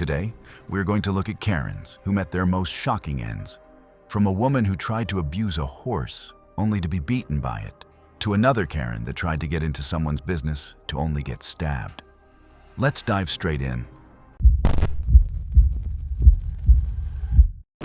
Today, we're going to look at Karens who met their most shocking ends. From a woman who tried to abuse a horse only to be beaten by it, to another Karen that tried to get into someone's business to only get stabbed. Let's dive straight in.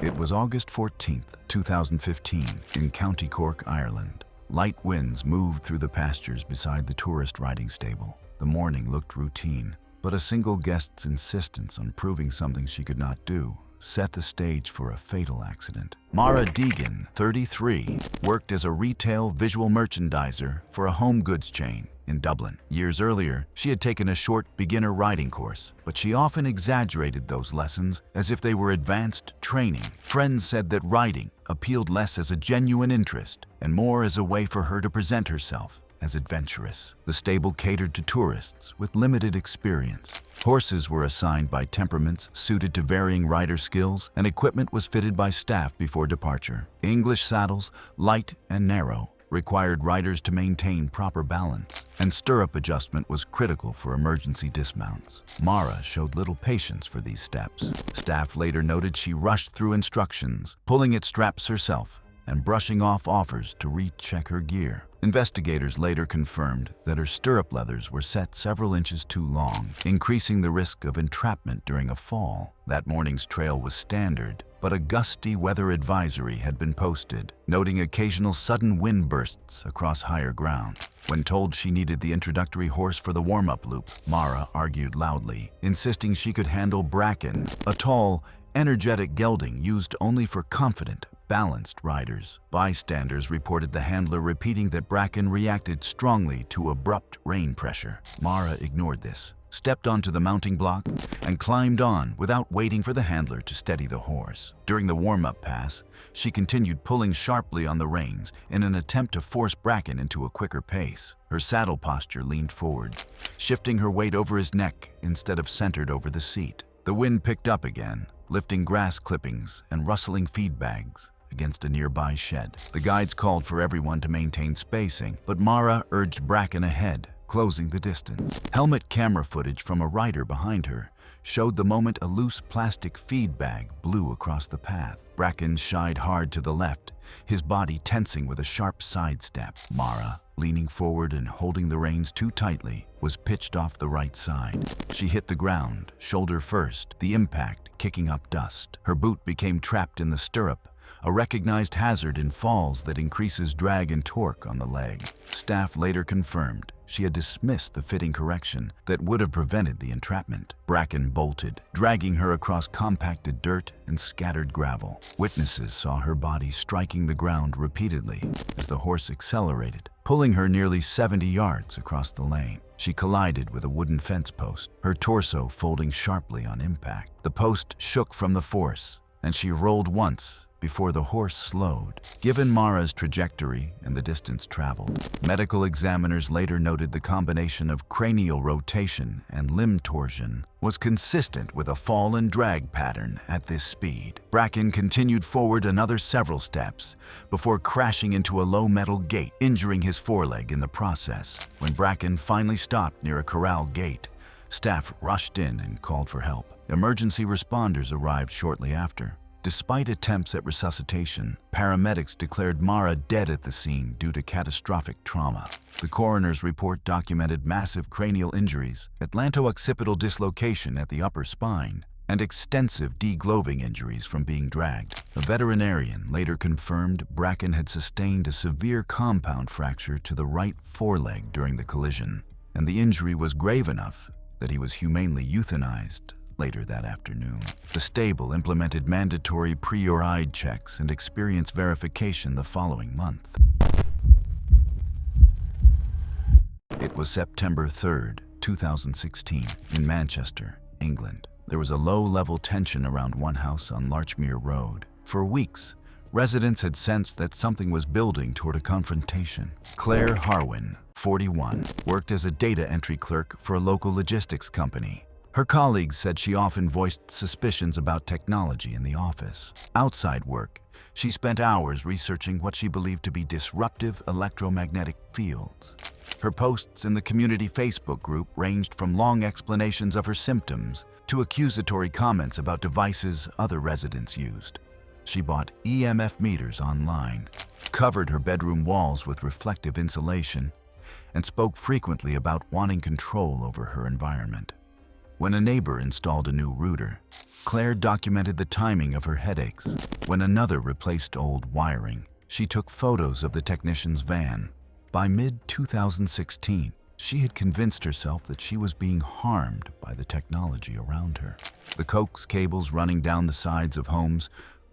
It was August 14th, 2015, in County Cork, Ireland. Light winds moved through the pastures beside the tourist riding stable. The morning looked routine, but a single guest's insistence on proving something she could not do set the stage for a fatal accident. Mara Deegan, 33, worked as a retail visual merchandiser for a home goods chain in Dublin. Years earlier, she had taken a short beginner riding course, but she often exaggerated those lessons as if they were advanced training. Friends said that riding appealed less as a genuine interest and more as a way for her to present herself as adventurous. The stable catered to tourists with limited experience. Horses were assigned by temperaments suited to varying rider skills, and equipment was fitted by staff before departure. English saddles, light and narrow, required riders to maintain proper balance, and stirrup adjustment was critical for emergency dismounts. Mara showed little patience for these steps. Staff later noted she rushed through instructions, pulling at straps herself and brushing off offers to recheck her gear. Investigators later confirmed that her stirrup leathers were set several inches too long, increasing the risk of entrapment during a fall. That morning's trail was standard, but a gusty weather advisory had been posted, noting occasional sudden wind bursts across higher ground. When told she needed the introductory horse for the warm-up loop, Mara argued loudly, insisting she could handle Bracken, a tall, energetic gelding used only for confident, balanced riders. Bystanders reported the handler repeating that Bracken reacted strongly to abrupt rein pressure. Mara ignored this, stepped onto the mounting block, and climbed on without waiting for the handler to steady the horse. During the warm-up pass, she continued pulling sharply on the reins in an attempt to force Bracken into a quicker pace. Her saddle posture leaned forward, shifting her weight over his neck instead of centered over the seat. The wind picked up again, lifting grass clippings and rustling feed bags against a nearby shed. The guides called for everyone to maintain spacing, but Mara urged Bracken ahead, closing the distance. Helmet camera footage from a rider behind her showed the moment a loose plastic feed bag blew across the path. Bracken shied hard to the left, his body tensing with a sharp sidestep. Mara, leaning forward and holding the reins too tightly, was pitched off the right side. She hit the ground, shoulder first, the impact kicking up dust. Her boot became trapped in the stirrup, a recognized hazard in falls that increases drag and torque on the leg. Staff later confirmed she had dismissed the fitting correction that would have prevented the entrapment. Bracken bolted, dragging her across compacted dirt and scattered gravel. Witnesses saw her body striking the ground repeatedly as the horse accelerated, pulling her nearly 70 yards across the lane. She collided with a wooden fence post, her torso folding sharply on impact. The post shook from the force, and she rolled once before the horse slowed. Given Mara's trajectory and the distance traveled, medical examiners later noted the combination of cranial rotation and limb torsion was consistent with a fall and drag pattern at this speed. Bracken continued forward another several steps before crashing into a low metal gate, injuring his foreleg in the process. When Bracken finally stopped near a corral gate, staff rushed in and called for help. Emergency responders arrived shortly after. Despite attempts at resuscitation, paramedics declared Mara dead at the scene due to catastrophic trauma. The coroner's report documented massive cranial injuries, atlanto-occipital dislocation at the upper spine, and extensive degloving injuries from being dragged. A veterinarian later confirmed Bracken had sustained a severe compound fracture to the right foreleg during the collision, and the injury was grave enough that he was humanely euthanized later that afternoon. The stable implemented mandatory pre-ride checks and experience verification the following month. It was September 3rd, 2016, in Manchester, England. There was a low-level tension around one house on Larchmere Road. For weeks, residents had sensed that something was building toward a confrontation. Claire Harwin, 41, worked as a data entry clerk for a local logistics company. Her colleagues said she often voiced suspicions about technology in the office. Outside work, she spent hours researching what she believed to be disruptive electromagnetic fields. Her posts in the community Facebook group ranged from long explanations of her symptoms to accusatory comments about devices other residents used. She bought EMF meters online, covered her bedroom walls with reflective insulation, and spoke frequently about wanting control over her environment. When a neighbor installed a new router, Claire documented the timing of her headaches. When another replaced old wiring, she took photos of the technician's van. By mid-2016, she had convinced herself that she was being harmed by the technology around her. The coax cables running down the sides of homes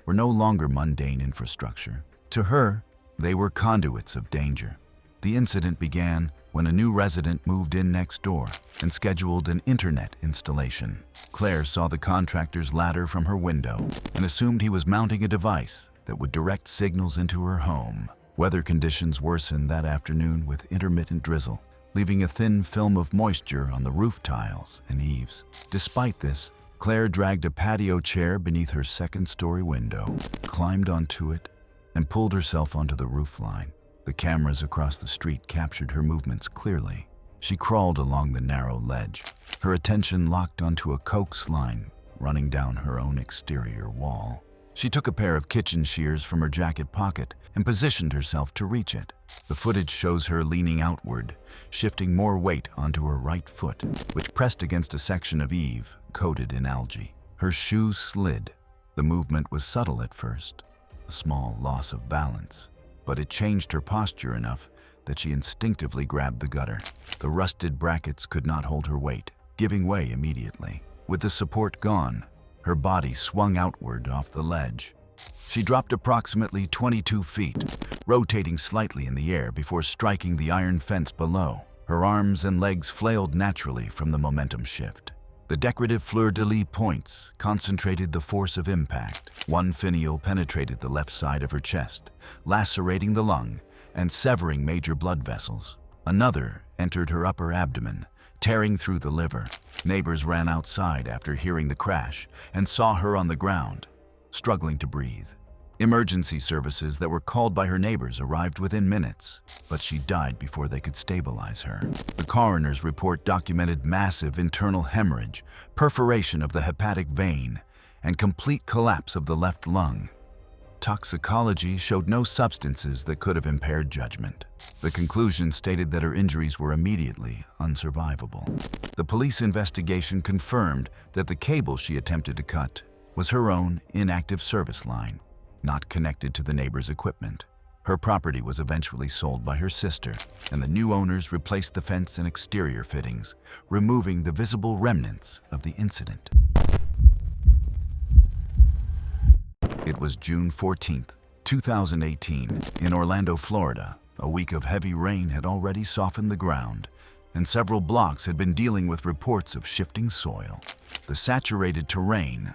were no longer mundane infrastructure. To her, they were conduits of danger. The incident began when a new resident moved in next door and scheduled an internet installation. Claire saw the contractor's ladder from her window and assumed he was mounting a device that would direct signals into her home. Weather conditions worsened that afternoon with intermittent drizzle, leaving a thin film of moisture on the roof tiles and eaves. Despite this, Claire dragged a patio chair beneath her second-story window, climbed onto it, and pulled herself onto the roofline. The cameras across the street captured her movements clearly. She crawled along the narrow ledge, her attention locked onto a coax line running down her own exterior wall. She took a pair of kitchen shears from her jacket pocket and positioned herself to reach it. The footage shows her leaning outward, shifting more weight onto her right foot, which pressed against a section of eave coated in algae. Her shoes slid. The movement was subtle at first, a small loss of balance, but it changed her posture enough that she instinctively grabbed the gutter. The rusted brackets could not hold her weight, giving way immediately. With the support gone, her body swung outward off the ledge. She dropped approximately 22 feet, rotating slightly in the air before striking the iron fence below. Her arms and legs flailed naturally from the momentum shift. The decorative fleur-de-lis points concentrated the force of impact. One finial penetrated the left side of her chest, lacerating the lung and severing major blood vessels. Another entered her upper abdomen, tearing through the liver. Neighbors ran outside after hearing the crash and saw her on the ground, struggling to breathe. Emergency services that were called by her neighbors arrived within minutes, but she died before they could stabilize her. The coroner's report documented massive internal hemorrhage, perforation of the hepatic vein, and complete collapse of the left lung. Toxicology showed no substances that could have impaired judgment. The conclusion stated that her injuries were immediately unsurvivable. The police investigation confirmed that the cable she attempted to cut was her own inactive service line, not connected to the neighbor's equipment. Her property was eventually sold by her sister, and the new owners replaced the fence and exterior fittings, removing the visible remnants of the incident. It was June 14, 2018, in Orlando, Florida. A week of heavy rain had already softened the ground, and several blocks had been dealing with reports of shifting soil. The saturated terrain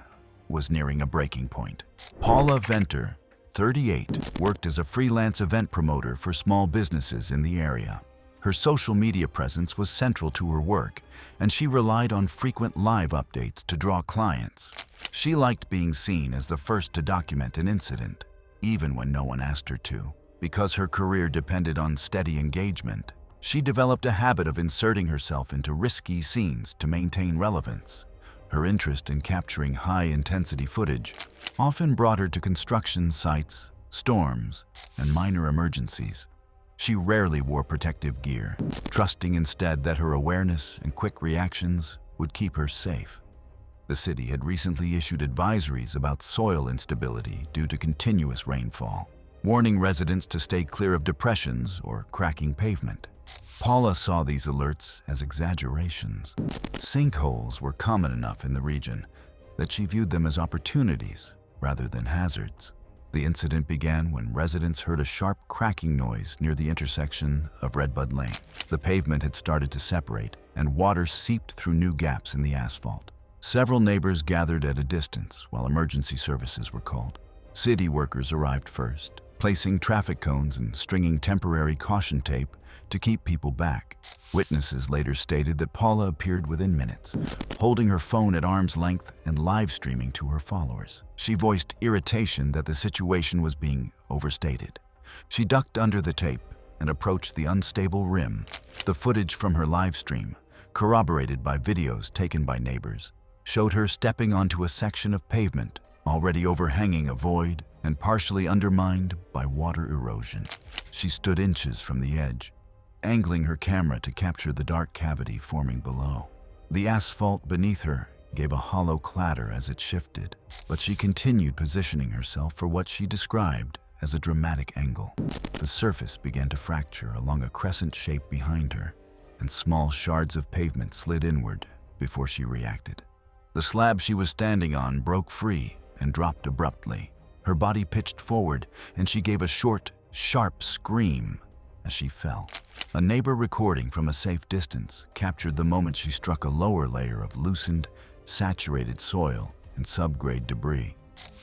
was nearing a breaking point. Paula Venter, 38, worked as a freelance event promoter for small businesses in the area. Her social media presence was central to her work, and she relied on frequent live updates to draw clients. She liked being seen as the first to document an incident, even when no one asked her to. Because her career depended on steady engagement, she developed a habit of inserting herself into risky scenes to maintain relevance. Her interest in capturing high-intensity footage often brought her to construction sites, storms, and minor emergencies. She rarely wore protective gear, trusting instead that her awareness and quick reactions would keep her safe. The city had recently issued advisories about soil instability due to continuous rainfall, warning residents to stay clear of depressions or cracking pavement. Paula saw these alerts as exaggerations. Sinkholes were common enough in the region that she viewed them as opportunities rather than hazards. The incident began when residents heard a sharp cracking noise near the intersection of Redbud Lane. The pavement had started to separate, and water seeped through new gaps in the asphalt. Several neighbors gathered at a distance while emergency services were called. City workers arrived first, placing traffic cones and stringing temporary caution tape to keep people back. Witnesses later stated that Paula appeared within minutes, holding her phone at arm's length and live streaming to her followers. She voiced irritation that the situation was being overstated. She ducked under the tape, and approached the unstable rim. The footage from her live stream, corroborated by videos taken by neighbors, showed her stepping onto a section of pavement already overhanging a void and partially undermined by water erosion. She stood inches from the edge, angling her camera to capture the dark cavity forming below. The asphalt beneath her gave a hollow clatter as it shifted, but she continued positioning herself for what she described as a dramatic angle. The surface began to fracture along a crescent shape behind her, and small shards of pavement slid inward before she reacted. The slab she was standing on broke free and dropped abruptly. Her body pitched forward, and she gave a short, sharp scream as she fell. A neighbor recording from a safe distance captured the moment she struck a lower layer of loosened, saturated soil and subgrade debris.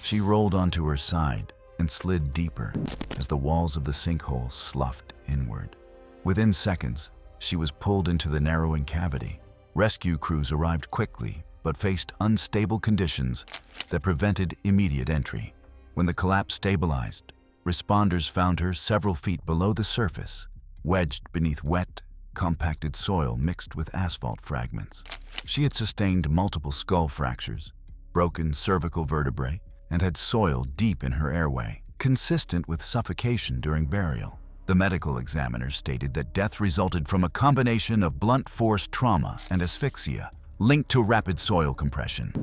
She rolled onto her side and slid deeper as the walls of the sinkhole sloughed inward. Within seconds, she was pulled into the narrowing cavity. Rescue crews arrived quickly, but faced unstable conditions that prevented immediate entry. When the collapse stabilized, responders found her several feet below the surface, wedged beneath wet, compacted soil mixed with asphalt fragments. She had sustained multiple skull fractures, broken cervical vertebrae, and had soil deep in her airway, consistent with suffocation during burial. The medical examiner stated that death resulted from a combination of blunt force trauma and asphyxia, linked to rapid soil compression.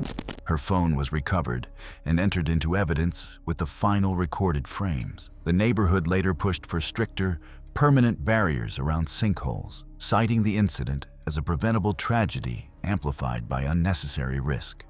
Her phone was recovered and entered into evidence with the final recorded frames. The neighborhood later pushed for stricter, permanent barriers around sinkholes, citing the incident as a preventable tragedy amplified by unnecessary risk.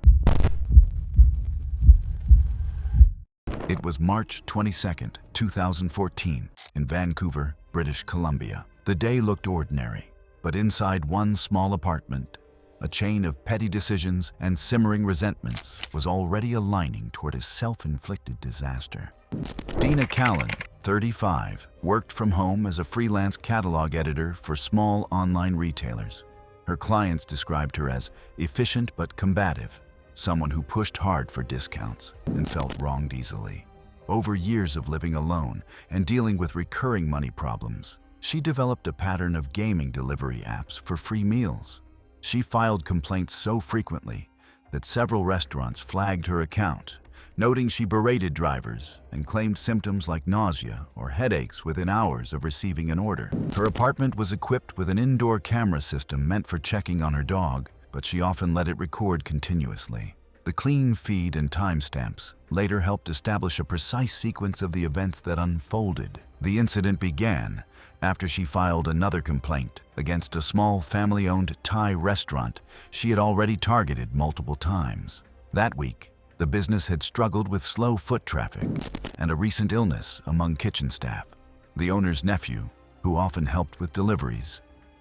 It was March 22, 2014, in Vancouver, British Columbia. The day looked ordinary, but inside one small apartment, a chain of petty decisions and simmering resentments was already aligning toward a self-inflicted disaster. Dina Callan, 35, worked from home as a freelance catalog editor for small online retailers. Her clients described her as efficient but combative, someone who pushed hard for discounts and felt wronged easily. Over years of living alone and dealing with recurring money problems, she developed a pattern of gaming delivery apps for free meals. She filed complaints so frequently that several restaurants flagged her account, noting she berated drivers and claimed symptoms like nausea or headaches within hours of receiving an order. Her apartment was equipped with an indoor camera system meant for checking on her dog, but she often let it record continuously. The clean feed and timestamps later helped establish a precise sequence of the events that unfolded. The incident began after she filed another complaint against a small family-owned Thai restaurant she had already targeted multiple times. That week, the business had struggled with slow foot traffic and a recent illness among kitchen staff. The owner's nephew, who often helped with deliveries,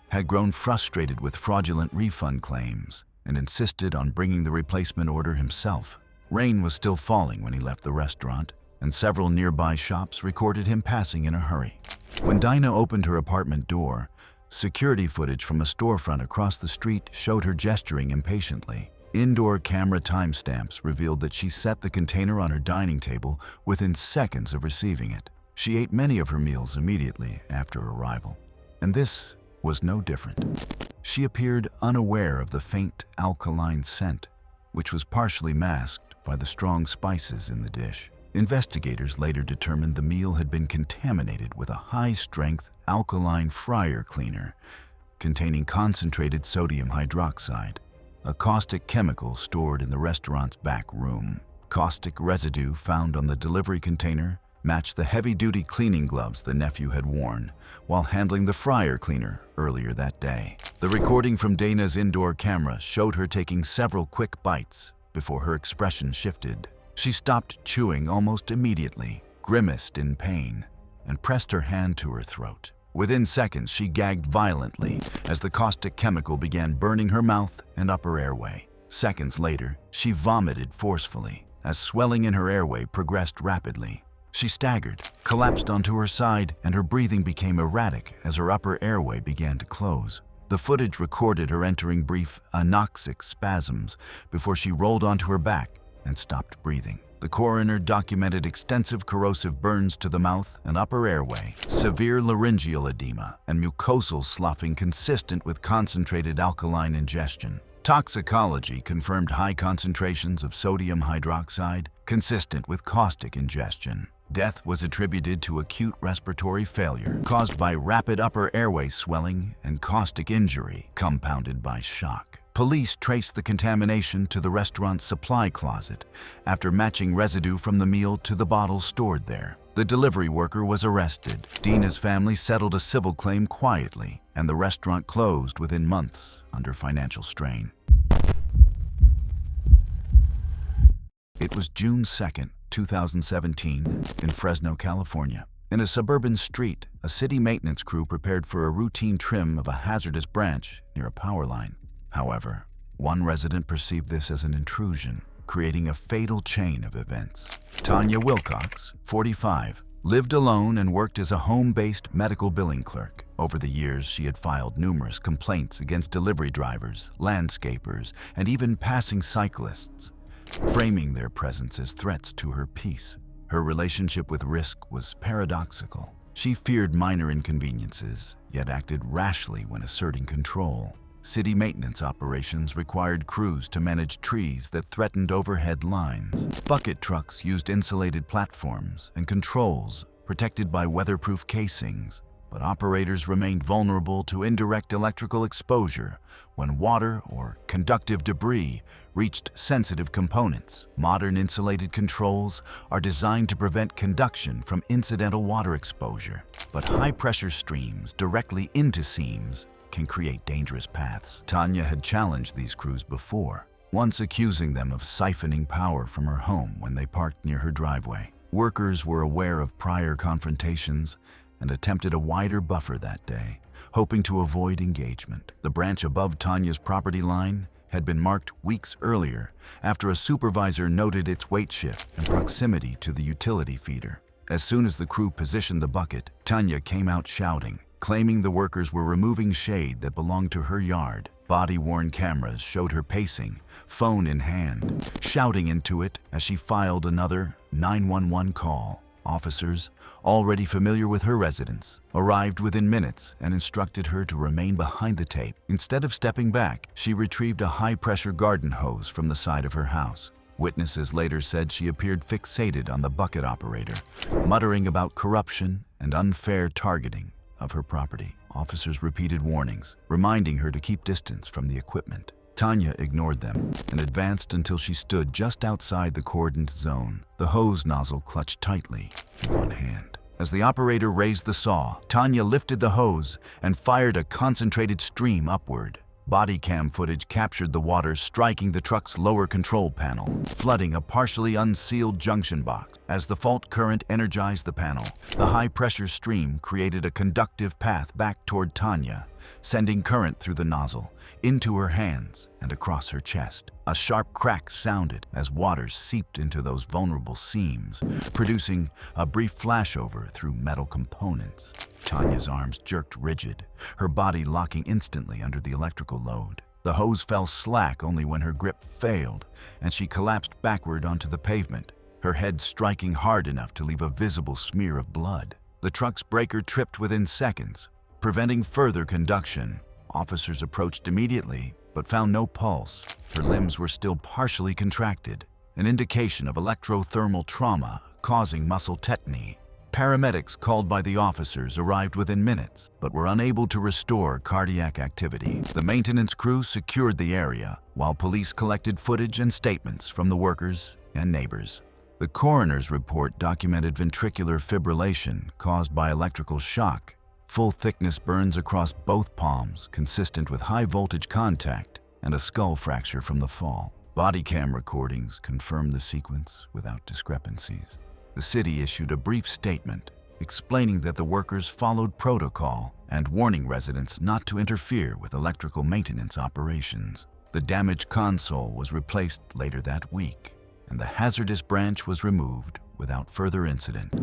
had grown frustrated with fraudulent refund claims and insisted on bringing the replacement order himself. Rain was still falling when he left the restaurant, and several nearby shops recorded him passing in a hurry. When Dinah opened her apartment door, security footage from a storefront across the street showed her gesturing impatiently. Indoor camera timestamps revealed that she set the container on her dining table within seconds of receiving it. She ate many of her meals immediately after arrival, and this was no different. She appeared unaware of the faint alkaline scent, which was partially masked by the strong spices in the dish. Investigators later determined the meal had been contaminated with a high-strength alkaline fryer cleaner containing concentrated sodium hydroxide, a caustic chemical stored in the restaurant's back room. Caustic residue found on the delivery container matched the heavy-duty cleaning gloves the nephew had worn while handling the fryer cleaner earlier that day. The recording from Dana's indoor camera showed her taking several quick bites before her expression shifted. She stopped chewing almost immediately, grimaced in pain, and pressed her hand to her throat. Within seconds, she gagged violently as the caustic chemical began burning her mouth and upper airway. Seconds later, she vomited forcefully as swelling in her airway progressed rapidly. She staggered, collapsed onto her side, and her breathing became erratic as her upper airway began to close. The footage recorded her entering brief anoxic spasms before she rolled onto her back and stopped breathing. The coroner documented extensive corrosive burns to the mouth and upper airway, severe laryngeal edema, and mucosal sloughing consistent with concentrated alkaline ingestion. Toxicology confirmed high concentrations of sodium hydroxide, consistent with caustic ingestion. Death was attributed to acute respiratory failure caused by rapid upper airway swelling and caustic injury, compounded by shock. Police traced the contamination to the restaurant's supply closet after matching residue from the meal to the bottles stored there. The delivery worker was arrested. Dina's family settled a civil claim quietly, and the restaurant closed within months under financial strain. It was June 2, 2017, in Fresno, California. In a suburban street, a city maintenance crew prepared for a routine trim of a hazardous branch near a power line. However, one resident perceived this as an intrusion, creating a fatal chain of events. Tanya Wilcox, 45, lived alone and worked as a home-based medical billing clerk. Over the years, she had filed numerous complaints against delivery drivers, landscapers, and even passing cyclists, framing their presence as threats to her peace. Her relationship with risk was paradoxical. She feared minor inconveniences, yet acted rashly when asserting control. City maintenance operations required crews to manage trees that threatened overhead lines. Bucket trucks used insulated platforms and controls protected by weatherproof casings, but operators remained vulnerable to indirect electrical exposure when water or conductive debris reached sensitive components. Modern insulated controls are designed to prevent conduction from incidental water exposure, but high-pressure streams directly into seams can create dangerous paths. Tanya had challenged these crews before, once accusing them of siphoning power from her home when they parked near her driveway. Workers were aware of prior confrontations and attempted a wider buffer that day, hoping to avoid engagement. The branch above Tanya's property line had been marked weeks earlier after a supervisor noted its weight shift and proximity to the utility feeder. As soon as the crew positioned the bucket, Tanya came out shouting, claiming the workers were removing shade that belonged to her yard. Body-worn cameras showed her pacing, phone in hand, shouting into it as she filed another 911 call. Officers, already familiar with her residence, arrived within minutes and instructed her to remain behind the tape. Instead of stepping back, she retrieved a high-pressure garden hose from the side of her house. Witnesses later said she appeared fixated on the bucket operator, muttering about corruption and unfair targeting of her property. Officers repeated warnings, reminding her to keep distance from the equipment. Tanya ignored them and advanced until she stood just outside the cordoned zone, the hose nozzle clutched tightly in one hand. As the operator raised the saw, Tanya lifted the hose and fired a concentrated stream upward. Body cam footage captured the water striking the truck's lower control panel, flooding a partially unsealed junction box. As the fault current energized the panel, the high-pressure stream created a conductive path back toward Tanya, sending current through the nozzle, into her hands, and across her chest. A sharp crack sounded as water seeped into those vulnerable seams, producing a brief flashover through metal components. Tanya's arms jerked rigid, her body locking instantly under the electrical load. The hose fell slack only when her grip failed, and she collapsed backward onto the pavement, her head striking hard enough to leave a visible smear of blood. The truck's breaker tripped within seconds, preventing further conduction. Officers approached immediately, but found no pulse. Her limbs were still partially contracted, an indication of electrothermal trauma causing muscle tetany. Paramedics called by the officers arrived within minutes, but were unable to restore cardiac activity. The maintenance crew secured the area, while police collected footage and statements from the workers and neighbors. The coroner's report documented ventricular fibrillation caused by electrical shock, full-thickness burns across both palms consistent with high-voltage contact, and a skull fracture from the fall. Body cam recordings confirmed the sequence without discrepancies. The city issued a brief statement explaining that the workers followed protocol and warning residents not to interfere with electrical maintenance operations. The damaged console was replaced later that week, and the hazardous branch was removed without further incident.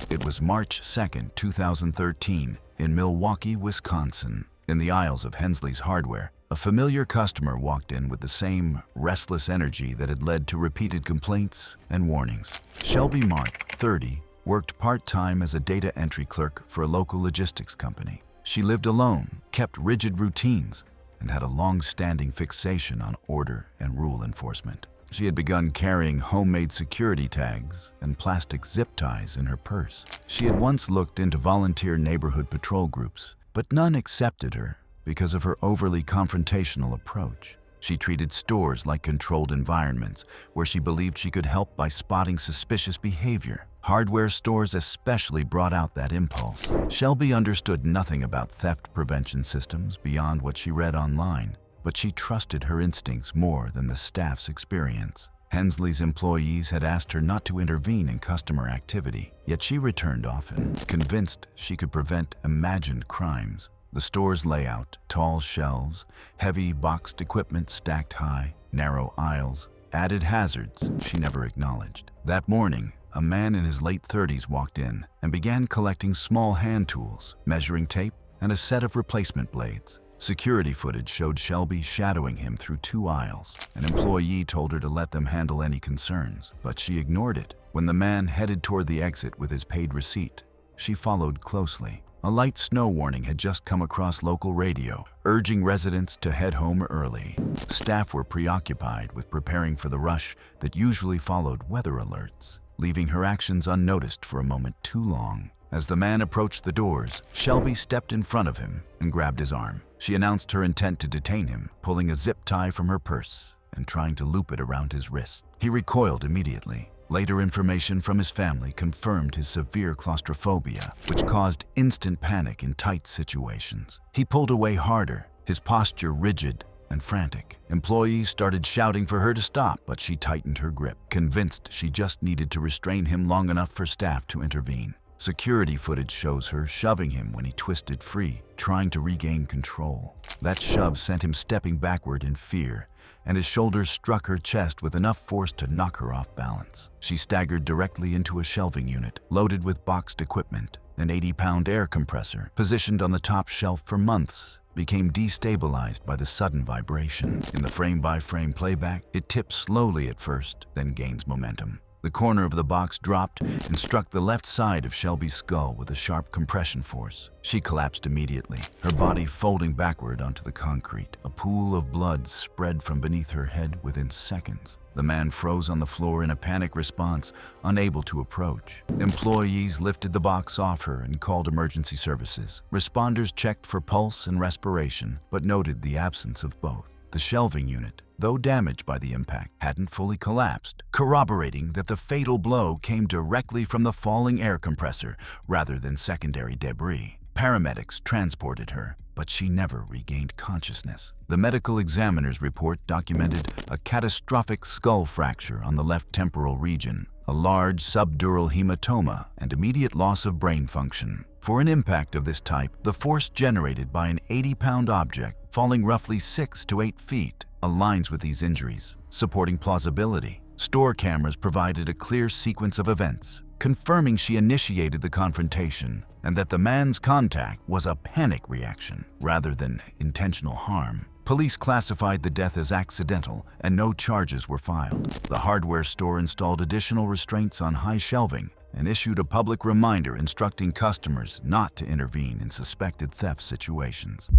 It was March 2, 2013, in Milwaukee, Wisconsin. In the aisles of Hensley's Hardware, a familiar customer walked in with the same restless energy that had led to repeated complaints and warnings. Shelby Mart, 30, worked part-time as a data entry clerk for a local logistics company. She lived alone, kept rigid routines, and had a long-standing fixation on order and rule enforcement. She had begun carrying homemade security tags and plastic zip ties in her purse. She had once looked into volunteer neighborhood patrol groups, but none accepted her because of her overly confrontational approach. She treated stores like controlled environments where she believed she could help by spotting suspicious behavior. Hardware stores especially brought out that impulse. Shelby understood nothing about theft prevention systems beyond what she read online, but she trusted her instincts more than the staff's experience. Hensley's employees had asked her not to intervene in customer activity, yet she returned often, convinced she could prevent imagined crimes. The store's layout, tall shelves, heavy boxed equipment stacked high, narrow aisles, added hazards she never acknowledged. That morning, a man in his late 30s walked in and began collecting small hand tools, measuring tape, and a set of replacement blades. Security footage showed Shelby shadowing him through 2 aisles. An employee told her to let them handle any concerns, but she ignored it. When the man headed toward the exit with his paid receipt, she followed closely. A light snow warning had just come across local radio, urging residents to head home early. Staff were preoccupied with preparing for the rush that usually followed weather alerts, leaving her actions unnoticed for a moment too long. As the man approached the doors, Shelby stepped in front of him and grabbed his arm. She announced her intent to detain him, pulling a zip tie from her purse and trying to loop it around his wrist. He recoiled immediately. Later information from his family confirmed his severe claustrophobia, which caused instant panic in tight situations. He pulled away harder, his posture rigid and frantic. Employees started shouting for her to stop, but she tightened her grip, convinced she just needed to restrain him long enough for staff to intervene. Security footage shows her shoving him when he twisted free, trying to regain control. That shove sent him stepping backward in fear, and his shoulders struck her chest with enough force to knock her off balance. She staggered directly into a shelving unit, loaded with boxed equipment. An 80-pound air compressor, positioned on the top shelf for months, became destabilized by the sudden vibration. In the frame-by-frame playback, it tips slowly at first, then gains momentum. The corner of the box dropped and struck the left side of Shelby's skull with a sharp compression force. She collapsed immediately, her body folding backward onto the concrete. A pool of blood spread from beneath her head within seconds. The man froze on the floor in a panic response, unable to approach. Employees lifted the box off her and called emergency services. Responders checked for pulse and respiration, but noted the absence of both. The shelving unit, though damaged by the impact, hadn't fully collapsed, corroborating that the fatal blow came directly from the falling air compressor rather than secondary debris. Paramedics transported her, but she never regained consciousness. The medical examiner's report documented a catastrophic skull fracture on the left temporal region, a large subdural hematoma, and immediate loss of brain function. For an impact of this type, the force generated by an 80-pound object falling roughly 6 to 8 feet aligns with these injuries, supporting plausibility. Store cameras provided a clear sequence of events, confirming she initiated the confrontation and that the man's contact was a panic reaction rather than intentional harm. Police classified the death as accidental and no charges were filed. The hardware store installed additional restraints on high shelving and issued a public reminder instructing customers not to intervene in suspected theft situations.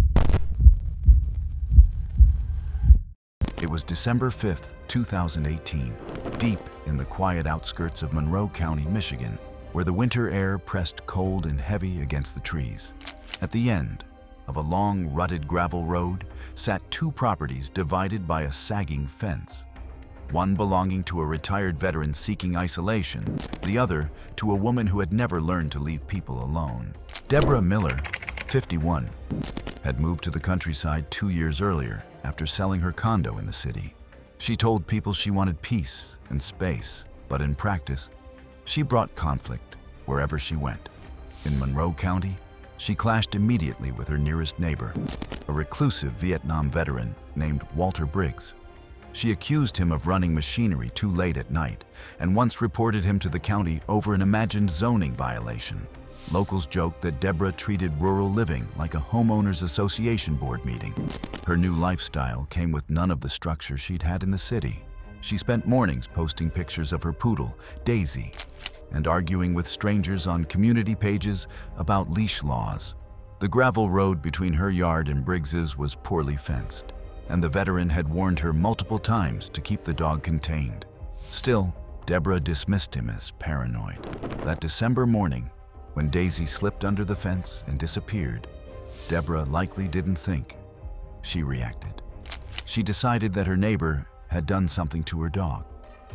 It was December 5th, 2018, deep in the quiet outskirts of Monroe County, Michigan, where the winter air pressed cold and heavy against the trees. At the end of a long, rutted gravel road sat 2 properties divided by a sagging fence. One belonging to a retired veteran seeking isolation, the other to a woman who had never learned to leave people alone. Deborah Miller, 51, had moved to the countryside 2 years earlier after selling her condo in the city. She told people she wanted peace and space, but in practice, she brought conflict wherever she went. In Monroe County, she clashed immediately with her nearest neighbor, a reclusive Vietnam veteran named Walter Briggs. She accused him of running machinery too late at night and once reported him to the county over an imagined zoning violation. Locals joked that Deborah treated rural living like a homeowners association board meeting. Her new lifestyle came with none of the structure she'd had in the city. She spent mornings posting pictures of her poodle, Daisy, and arguing with strangers on community pages about leash laws. The gravel road between her yard and Briggs's was poorly fenced, and the veteran had warned her multiple times to keep the dog contained. Still, Deborah dismissed him as paranoid. That December morning, when Daisy slipped under the fence and disappeared, Deborah likely didn't think. She reacted. She decided that her neighbor had done something to her dog.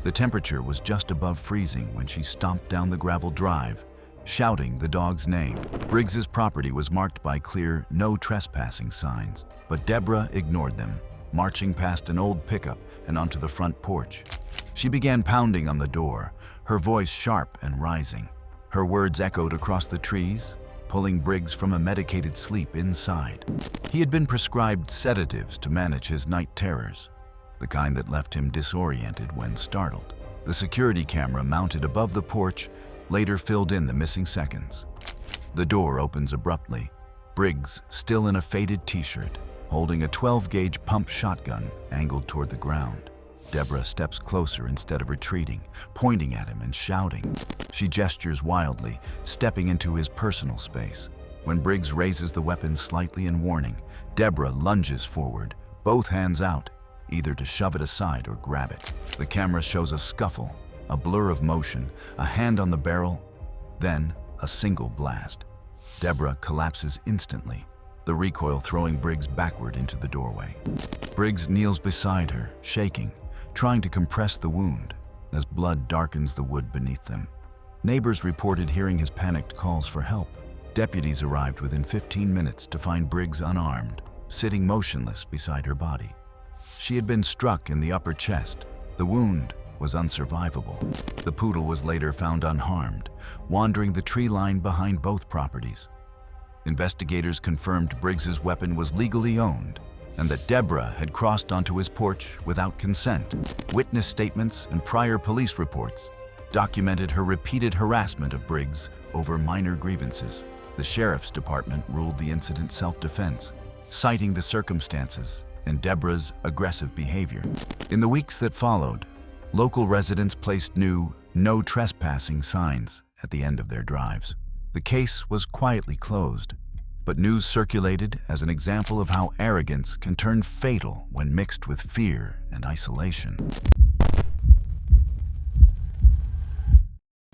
The temperature was just above freezing when she stomped down the gravel drive, shouting the dog's name. Briggs's property was marked by clear "no trespassing" signs, but Deborah ignored them, marching past an old pickup and onto the front porch. She began pounding on the door, her voice sharp and rising. Her words echoed across the trees, pulling Briggs from a medicated sleep inside. He had been prescribed sedatives to manage his night terrors, the kind that left him disoriented when startled. The security camera mounted above the porch later filled in the missing seconds. The door opens abruptly. Briggs, still in a faded t-shirt, holding a 12-gauge pump shotgun angled toward the ground. Deborah steps closer instead of retreating, pointing at him and shouting. She gestures wildly, stepping into his personal space. When Briggs raises the weapon slightly in warning, Deborah lunges forward, both hands out, either to shove it aside or grab it. The camera shows a scuffle, a blur of motion, a hand on the barrel, then a single blast. Deborah collapses instantly, the recoil throwing Briggs backward into the doorway. Briggs kneels beside her, shaking, trying to compress the wound as blood darkens the wood beneath them. Neighbors reported hearing his panicked calls for help. Deputies arrived within 15 minutes to find Briggs unarmed, sitting motionless beside her body. She had been struck in the upper chest. The wound was unsurvivable. The poodle was later found unharmed, wandering the tree line behind both properties. Investigators confirmed Briggs's weapon was legally owned and that Deborah had crossed onto his porch without consent. Witness statements and prior police reports documented her repeated harassment of Briggs over minor grievances. The sheriff's department ruled the incident self-defense, citing the circumstances and Deborah's aggressive behavior. In the weeks that followed, local residents placed new "no trespassing" signs at the end of their drives. The case was quietly closed, but news circulated as an example of how arrogance can turn fatal when mixed with fear and isolation.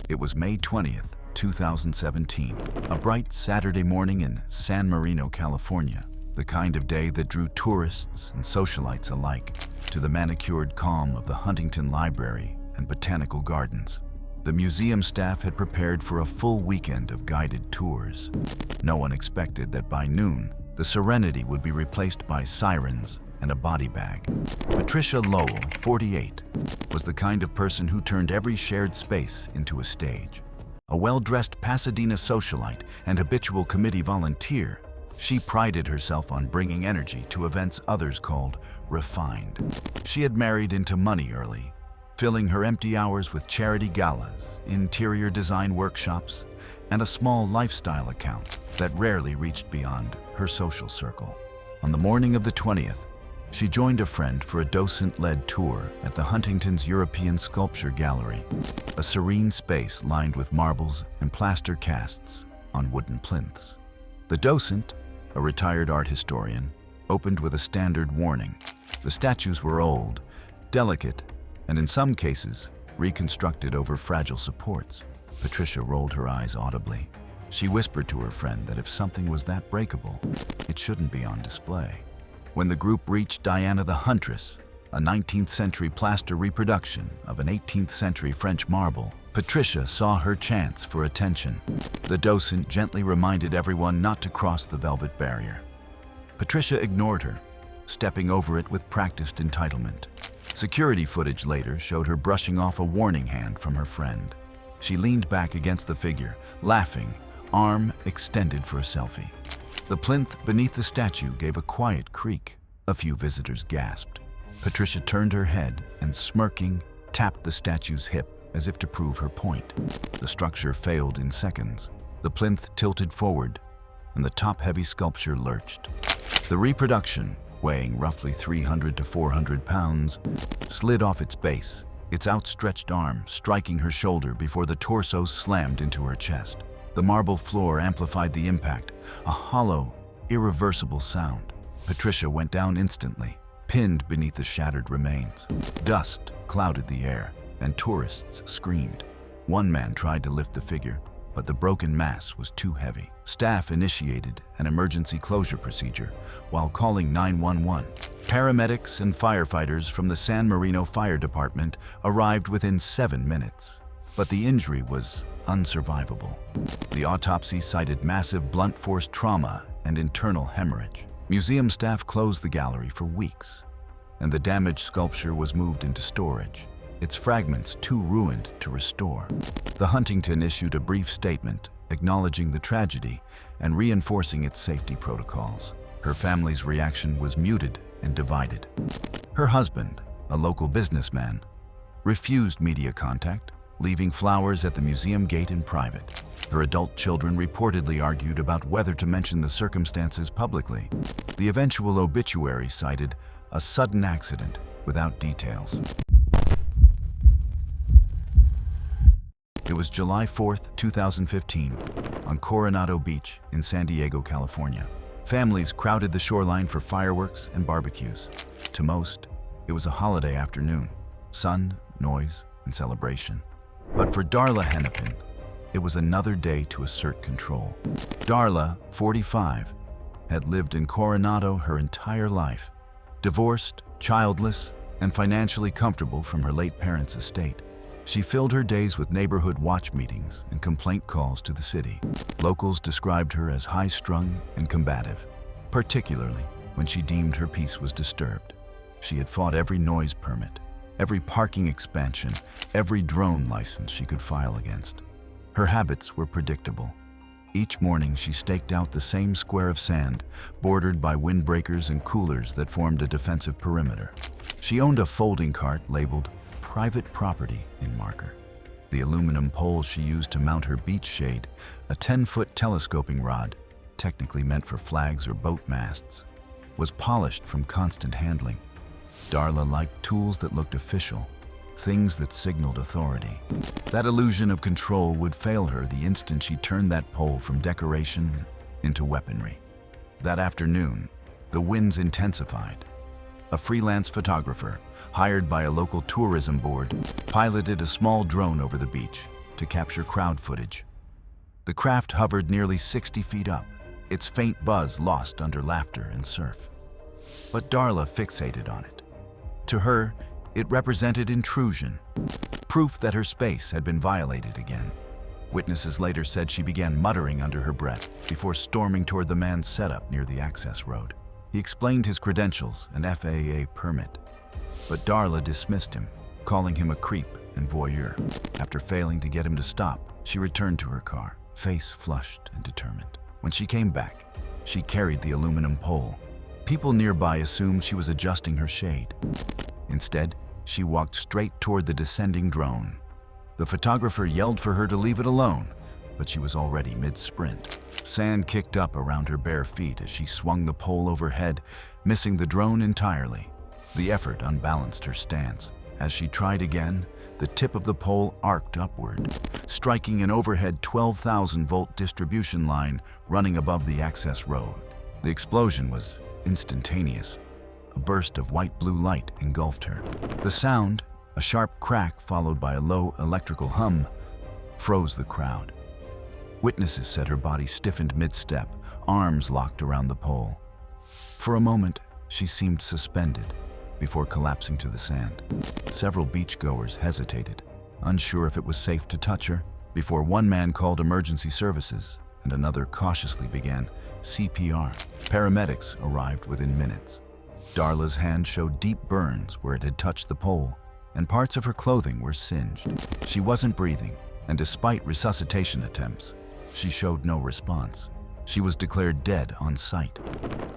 It was May 20th, 2017, a bright Saturday morning in San Marino, California, the kind of day that drew tourists and socialites alike to the manicured calm of the Huntington Library and Botanical Gardens. The museum staff had prepared for a full weekend of guided tours. No one expected that by noon, the Serenity would be replaced by sirens and a body bag. Patricia Lowell, 48, was the kind of person who turned every shared space into a stage. A well-dressed Pasadena socialite and habitual committee volunteer, she prided herself on bringing energy to events others called refined. She had married into money early, filling her empty hours with charity galas, interior design workshops, and a small lifestyle account that rarely reached beyond her social circle. On the morning of the 20th, she joined a friend for a docent-led tour at the Huntington's European Sculpture Gallery, a serene space lined with marbles and plaster casts on wooden plinths. The docent, a retired art historian, opened with a standard warning. The statues were old, delicate, and in some cases, reconstructed over fragile supports. Patricia rolled her eyes audibly. She whispered to her friend that if something was that breakable, it shouldn't be on display. When the group reached Diana the Huntress, a 19th century plaster reproduction of an 18th century French marble, Patricia saw her chance for attention. The docent gently reminded everyone not to cross the velvet barrier. Patricia ignored her, stepping over it with practiced entitlement. Security footage later showed her brushing off a warning hand from her friend. She leaned back against the figure, laughing, arm extended for a selfie. The plinth beneath the statue gave a quiet creak. A few visitors gasped. Patricia turned her head and, smirking, tapped the statue's hip as if to prove her point. The structure failed in seconds. The plinth tilted forward, and the top-heavy sculpture lurched. The reproduction, weighing roughly 300 to 400 pounds, slid off its base, its outstretched arm striking her shoulder before the torso slammed into her chest. The marble floor amplified the impact, a hollow, irreversible sound. Patricia went down instantly, pinned beneath the shattered remains. Dust clouded the air, and tourists screamed. One man tried to lift the figure, but the broken mass was too heavy. Staff initiated an emergency closure procedure while calling 911. Paramedics and firefighters from the San Marino Fire Department arrived within 7 minutes, but the injury was unsurvivable. The autopsy cited massive blunt force trauma and internal hemorrhage. Museum staff closed the gallery for weeks, and the damaged sculpture was moved into storage, its fragments too ruined to restore. The Huntington issued a brief statement acknowledging the tragedy and reinforcing its safety protocols. Her family's reaction was muted and divided. Her husband, a local businessman, refused media contact, leaving flowers at the museum gate in private. Her adult children reportedly argued about whether to mention the circumstances publicly. The eventual obituary cited a sudden accident without details. It was July 4th, 2015, on Coronado Beach in San Diego, California. Families crowded the shoreline for fireworks and barbecues. To most, it was a holiday afternoon, sun, noise, and celebration. But for Darla Hennepin, it was another day to assert control. Darla, 45, had lived in Coronado her entire life, divorced, childless, and financially comfortable from her late parents' estate. She filled her days with neighborhood watch meetings and complaint calls to the city. Locals described her as high-strung and combative, particularly when she deemed her peace was disturbed. She had fought every noise permit, every parking expansion, every drone license she could file against. Her habits were predictable. Each morning she staked out the same square of sand, bordered by windbreakers and coolers that formed a defensive perimeter. She owned a folding cart labeled private property in marker. The aluminum pole she used to mount her beach shade, a 10-foot telescoping rod, technically meant for flags or boat masts, was polished from constant handling. Darla liked tools that looked official, things that signaled authority. That illusion of control would fail her the instant she turned that pole from decoration into weaponry. That afternoon, the winds intensified. A freelance photographer, hired by a local tourism board, piloted a small drone over the beach to capture crowd footage. The craft hovered nearly 60 feet up, its faint buzz lost under laughter and surf. But Darla fixated on it. To her, it represented intrusion, proof that her space had been violated again. Witnesses later said she began muttering under her breath before storming toward the man's setup near the access road. He explained his credentials and FAA permit, but Darla dismissed him, calling him a creep and voyeur. After failing to get him to stop, she returned to her car, face flushed and determined. When she came back, she carried the aluminum pole. People nearby assumed she was adjusting her shade. Instead, she walked straight toward the descending drone. The photographer yelled for her to leave it alone, but she was already mid-sprint. Sand kicked up around her bare feet as she swung the pole overhead, missing the drone entirely. The effort unbalanced her stance. As she tried again, the tip of the pole arced upward, striking an overhead 12,000-volt distribution line running above the access road. The explosion was instantaneous. A burst of white-blue light engulfed her. The sound, a sharp crack followed by a low electrical hum, froze the crowd. Witnesses said her body stiffened mid-step, arms locked around the pole. For a moment, she seemed suspended before collapsing to the sand. Several beachgoers hesitated, unsure if it was safe to touch her, before one man called emergency services and another cautiously began CPR. Paramedics arrived within minutes. Darla's hand showed deep burns where it had touched the pole, and parts of her clothing were singed. She wasn't breathing, and despite resuscitation attempts, she showed no response. She was declared dead on sight.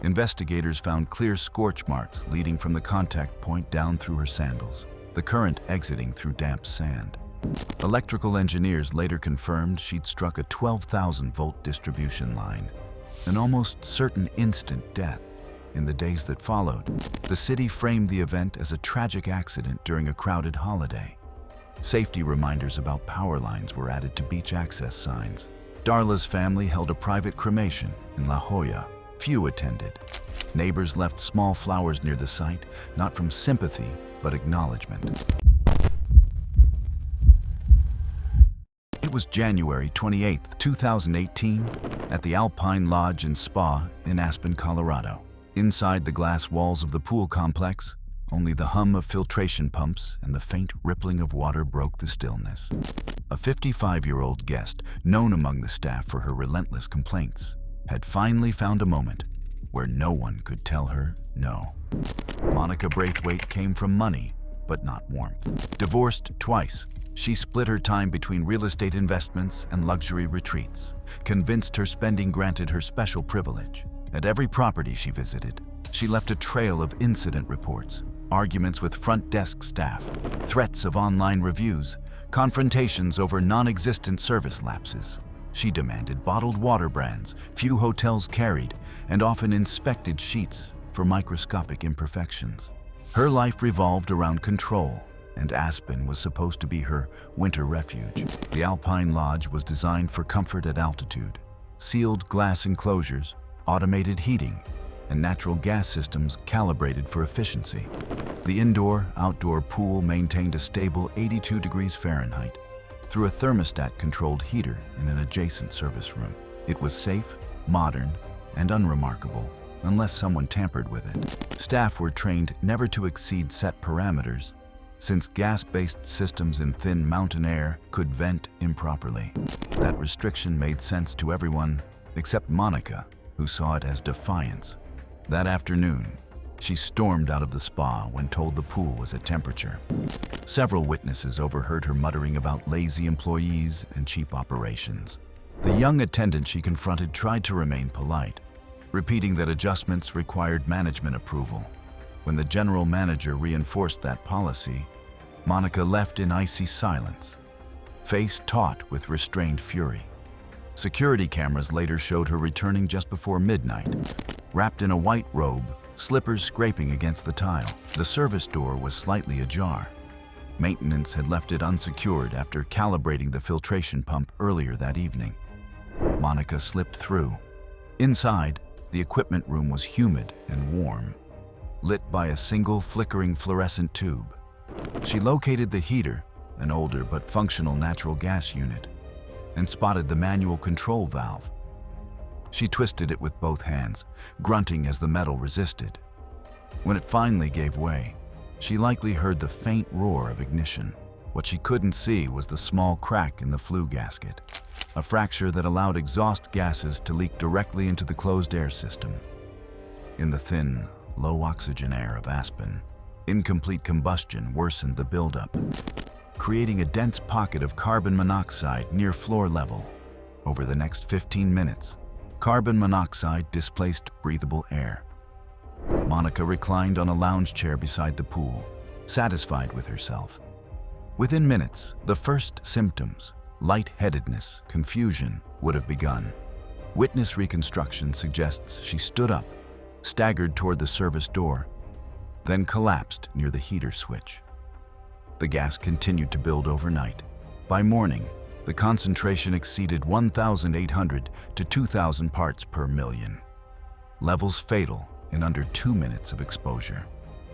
Investigators found clear scorch marks leading from the contact point down through her sandals, the current exiting through damp sand. Electrical engineers later confirmed she'd struck a 12,000-volt distribution line, an almost certain instant death. In the days that followed, the city framed the event as a tragic accident during a crowded holiday. Safety reminders about power lines were added to beach access signs. Darla's family held a private cremation in La Jolla. Few attended. Neighbors left small flowers near the site, not from sympathy, but acknowledgement. It was January 28, 2018, at the Alpine Lodge and Spa in Aspen, Colorado. Inside the glass walls of the pool complex, only the hum of filtration pumps and the faint rippling of water broke the stillness. A 55-year-old guest, known among the staff for her relentless complaints, had finally found a moment where no one could tell her no. Monica Braithwaite came from money, but not warmth. Divorced twice, she split her time between real estate investments and luxury retreats, convinced her spending granted her special privilege. At every property she visited, she left a trail of incident reports, arguments with front desk staff, threats of online reviews, confrontations over non-existent service lapses. She demanded bottled water brands few hotels carried and often inspected sheets for microscopic imperfections. Her life revolved around control, and Aspen was supposed to be her winter refuge. The Alpine Lodge was designed for comfort at altitude. Sealed glass enclosures, automated heating, and natural gas systems calibrated for efficiency. The indoor-outdoor pool maintained a stable 82 degrees Fahrenheit through a thermostat-controlled heater in an adjacent service room. It was safe, modern, and unremarkable, unless someone tampered with it. Staff were trained never to exceed set parameters, since gas-based systems in thin mountain air could vent improperly. That restriction made sense to everyone except Monica, who saw it as defiance. That afternoon, she stormed out of the spa when told the pool was at temperature. Several witnesses overheard her muttering about lazy employees and cheap operations. The young attendant she confronted tried to remain polite, repeating that adjustments required management approval. When the general manager reinforced that policy, Monica left in icy silence, face taut with restrained fury. Security cameras later showed her returning just before midnight, wrapped in a white robe, slippers scraping against the tile. The service door was slightly ajar. Maintenance had left it unsecured after calibrating the filtration pump earlier that evening. Monica slipped through. Inside, the equipment room was humid and warm, lit by a single flickering fluorescent tube. She located the heater, an older but functional natural gas unit, and spotted the manual control valve. She twisted it with both hands, grunting as the metal resisted. When it finally gave way, she likely heard the faint roar of ignition. What she couldn't see was the small crack in the flue gasket, a fracture that allowed exhaust gases to leak directly into the closed air system. In the thin, low-oxygen air of Aspen, incomplete combustion worsened the buildup, creating a dense pocket of carbon monoxide near floor level. Over the next 15 minutes, carbon monoxide displaced breathable air. Monica reclined on a lounge chair beside the pool, satisfied with herself. Within minutes, the first symptoms, lightheadedness, confusion, would have begun. Witness reconstruction suggests she stood up, staggered toward the service door, then collapsed near the heater switch. The gas continued to build overnight. By morning, the concentration exceeded 1,800 to 2,000 parts per million. Levels fatal in under 2 minutes of exposure.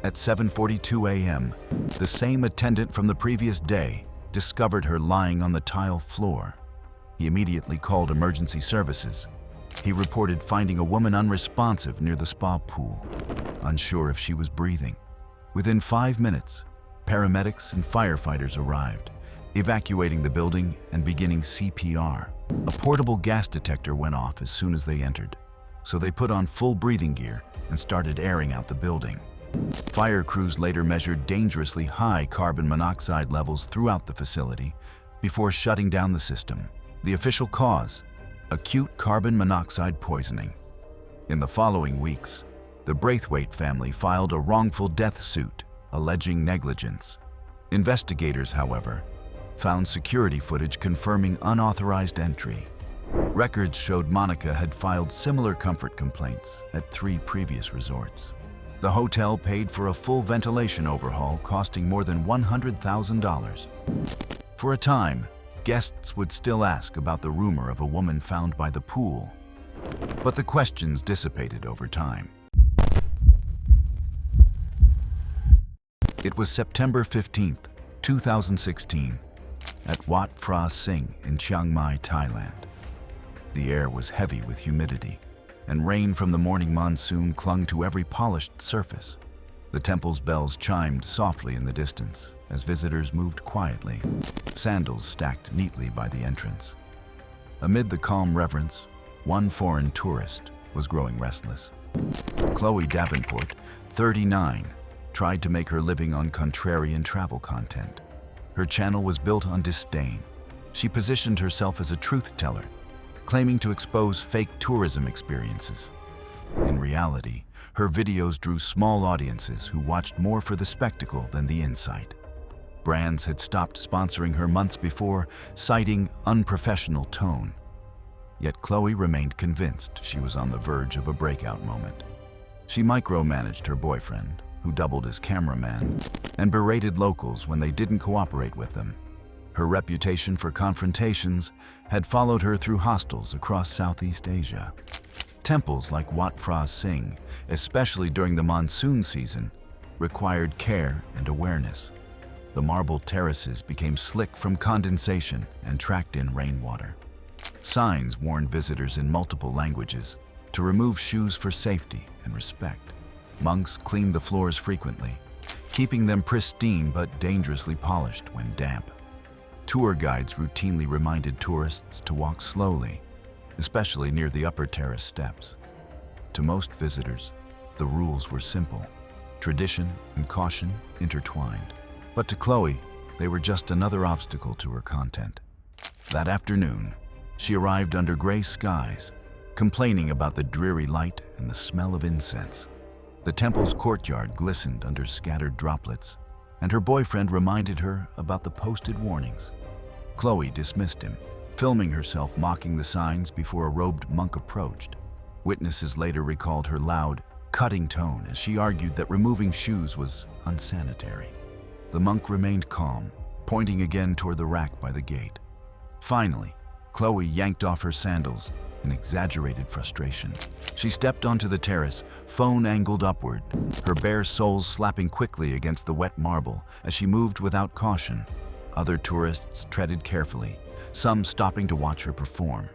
At 7:42 a.m., the same attendant from the previous day discovered her lying on the tile floor. He immediately called emergency services. He reported finding a woman unresponsive near the spa pool, unsure if she was breathing. Within 5 minutes, paramedics and firefighters arrived, evacuating the building and beginning CPR. A portable gas detector went off as soon as they entered, so they put on full breathing gear and started airing out the building. Fire crews later measured dangerously high carbon monoxide levels throughout the facility before shutting down the system. The official cause: acute carbon monoxide poisoning. In the following weeks, the Braithwaite family filed a wrongful death suit alleging negligence. Investigators, however, found security footage confirming unauthorized entry. Records showed Monica had filed similar comfort complaints at 3 previous resorts. The hotel paid for a full ventilation overhaul costing more than $100,000. For a time, guests would still ask about the rumor of a woman found by the pool, but the questions dissipated over time. It was September 15, 2016, at Wat Phra Sing in Chiang Mai, Thailand. The air was heavy with humidity, and rain from the morning monsoon clung to every polished surface. The temple's bells chimed softly in the distance as visitors moved quietly, sandals stacked neatly by the entrance. Amid the calm reverence, one foreign tourist was growing restless. Chloe Davenport, 39, tried to make her living on contrarian travel content. Her channel was built on disdain. She positioned herself as a truth teller, claiming to expose fake tourism experiences. In reality, her videos drew small audiences who watched more for the spectacle than the insight. Brands had stopped sponsoring her months before, citing unprofessional tone. Yet Chloe remained convinced she was on the verge of a breakout moment. She micromanaged her boyfriend, who doubled as cameraman, and berated locals when they didn't cooperate with them. Her reputation for confrontations had followed her through hostels across Southeast Asia. Temples like Wat Phra Sing, especially during the monsoon season, required care and awareness. The marble terraces became slick from condensation and tracked in rainwater. Signs warned visitors in multiple languages to remove shoes for safety and respect. Monks cleaned the floors frequently, keeping them pristine but dangerously polished when damp. Tour guides routinely reminded tourists to walk slowly, especially near the upper terrace steps. To most visitors, the rules were simple, tradition and caution intertwined. But to Chloe, they were just another obstacle to her content. That afternoon, she arrived under gray skies, complaining about the dreary light and the smell of incense. The temple's courtyard glistened under scattered droplets, and her boyfriend reminded her about the posted warnings. Chloe dismissed him, filming herself mocking the signs before a robed monk approached. Witnesses later recalled her loud, cutting tone as she argued that removing shoes was unsanitary. The monk remained calm, pointing again toward the rack by the gate. Finally, Chloe yanked off her sandals in exaggerated frustration. She stepped onto the terrace, phone angled upward, her bare soles slapping quickly against the wet marble as she moved without caution. Other tourists treaded carefully, some stopping to watch her perform.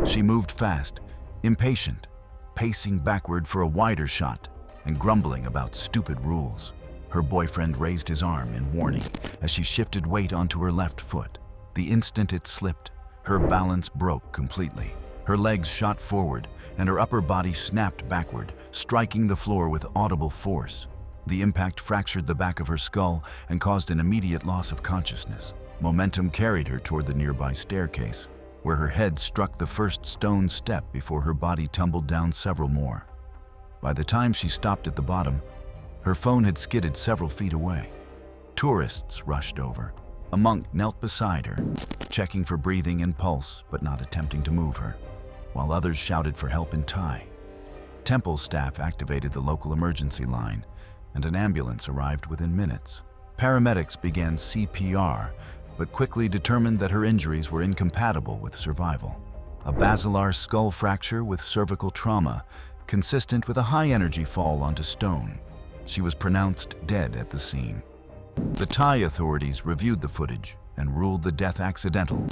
She moved fast, impatient, pacing backward for a wider shot and grumbling about stupid rules. Her boyfriend raised his arm in warning as she shifted weight onto her left foot. The instant it slipped, her balance broke completely. Her legs shot forward and her upper body snapped backward, striking the floor with audible force. The impact fractured the back of her skull and caused an immediate loss of consciousness. Momentum carried her toward the nearby staircase, where her head struck the first stone step before her body tumbled down several more. By the time she stopped at the bottom, her phone had skidded several feet away. Tourists rushed over. A monk knelt beside her, checking for breathing and pulse but not attempting to move her, while others shouted for help in Thai. Temple staff activated the local emergency line, and an ambulance arrived within minutes. Paramedics began CPR, but quickly determined that her injuries were incompatible with survival. A basilar skull fracture with cervical trauma, consistent with a high-energy fall onto stone. She was pronounced dead at the scene. The Thai authorities reviewed the footage and ruled the death accidental,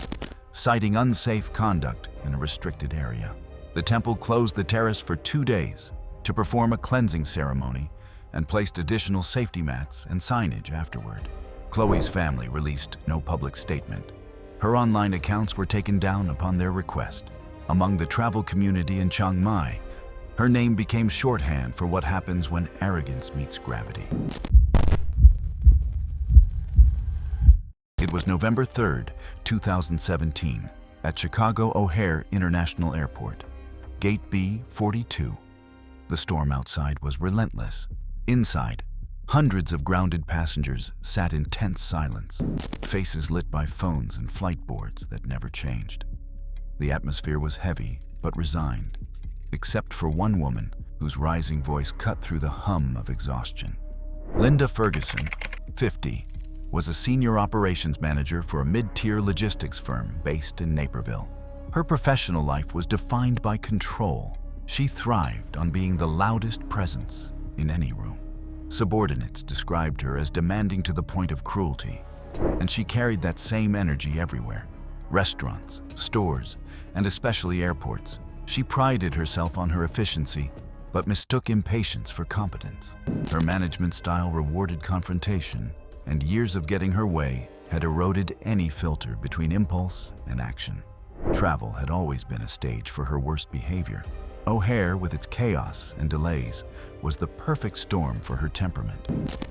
citing unsafe conduct in a restricted area. The temple closed the terrace for 2 days to perform a cleansing ceremony and placed additional safety mats and signage afterward. Chloe's family released no public statement. Her online accounts were taken down upon their request. Among the travel community in Chiang Mai, her name became shorthand for what happens when arrogance meets gravity. It was November 3, 2017, at Chicago O'Hare International Airport, Gate B 42. The storm outside was relentless. Inside, Hundreds of grounded passengers sat in tense silence, faces lit by phones and flight boards that never changed. The atmosphere was heavy but resigned, except for one woman whose rising voice cut through the hum of exhaustion. Linda Ferguson, 50, was a senior operations manager for a mid-tier logistics firm based in Naperville. Her professional life was defined by control. She thrived on being the loudest presence in any room. Subordinates described her as demanding to the point of cruelty, and she carried that same energy everywhere. Restaurants, stores, and especially airports. She prided herself on her efficiency, but mistook impatience for competence. Her management style rewarded confrontation, and years of getting her way had eroded any filter between impulse and action. Travel had always been a stage for her worst behavior. O'Hare, with its chaos and delays, was the perfect storm for her temperament.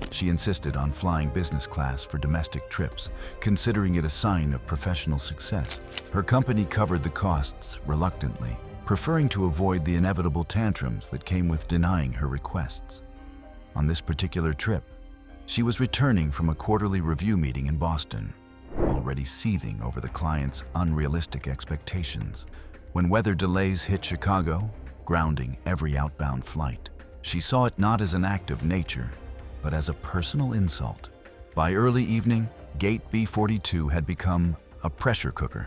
She insisted on flying business class for domestic trips, considering it a sign of professional success. Her company covered the costs reluctantly, preferring to avoid the inevitable tantrums that came with denying her requests. On this particular trip, she was returning from a quarterly review meeting in Boston, already seething over the client's unrealistic expectations. When weather delays hit Chicago, grounding every outbound flight, she saw it not as an act of nature, but as a personal insult. By early evening, Gate B-42 had become a pressure cooker.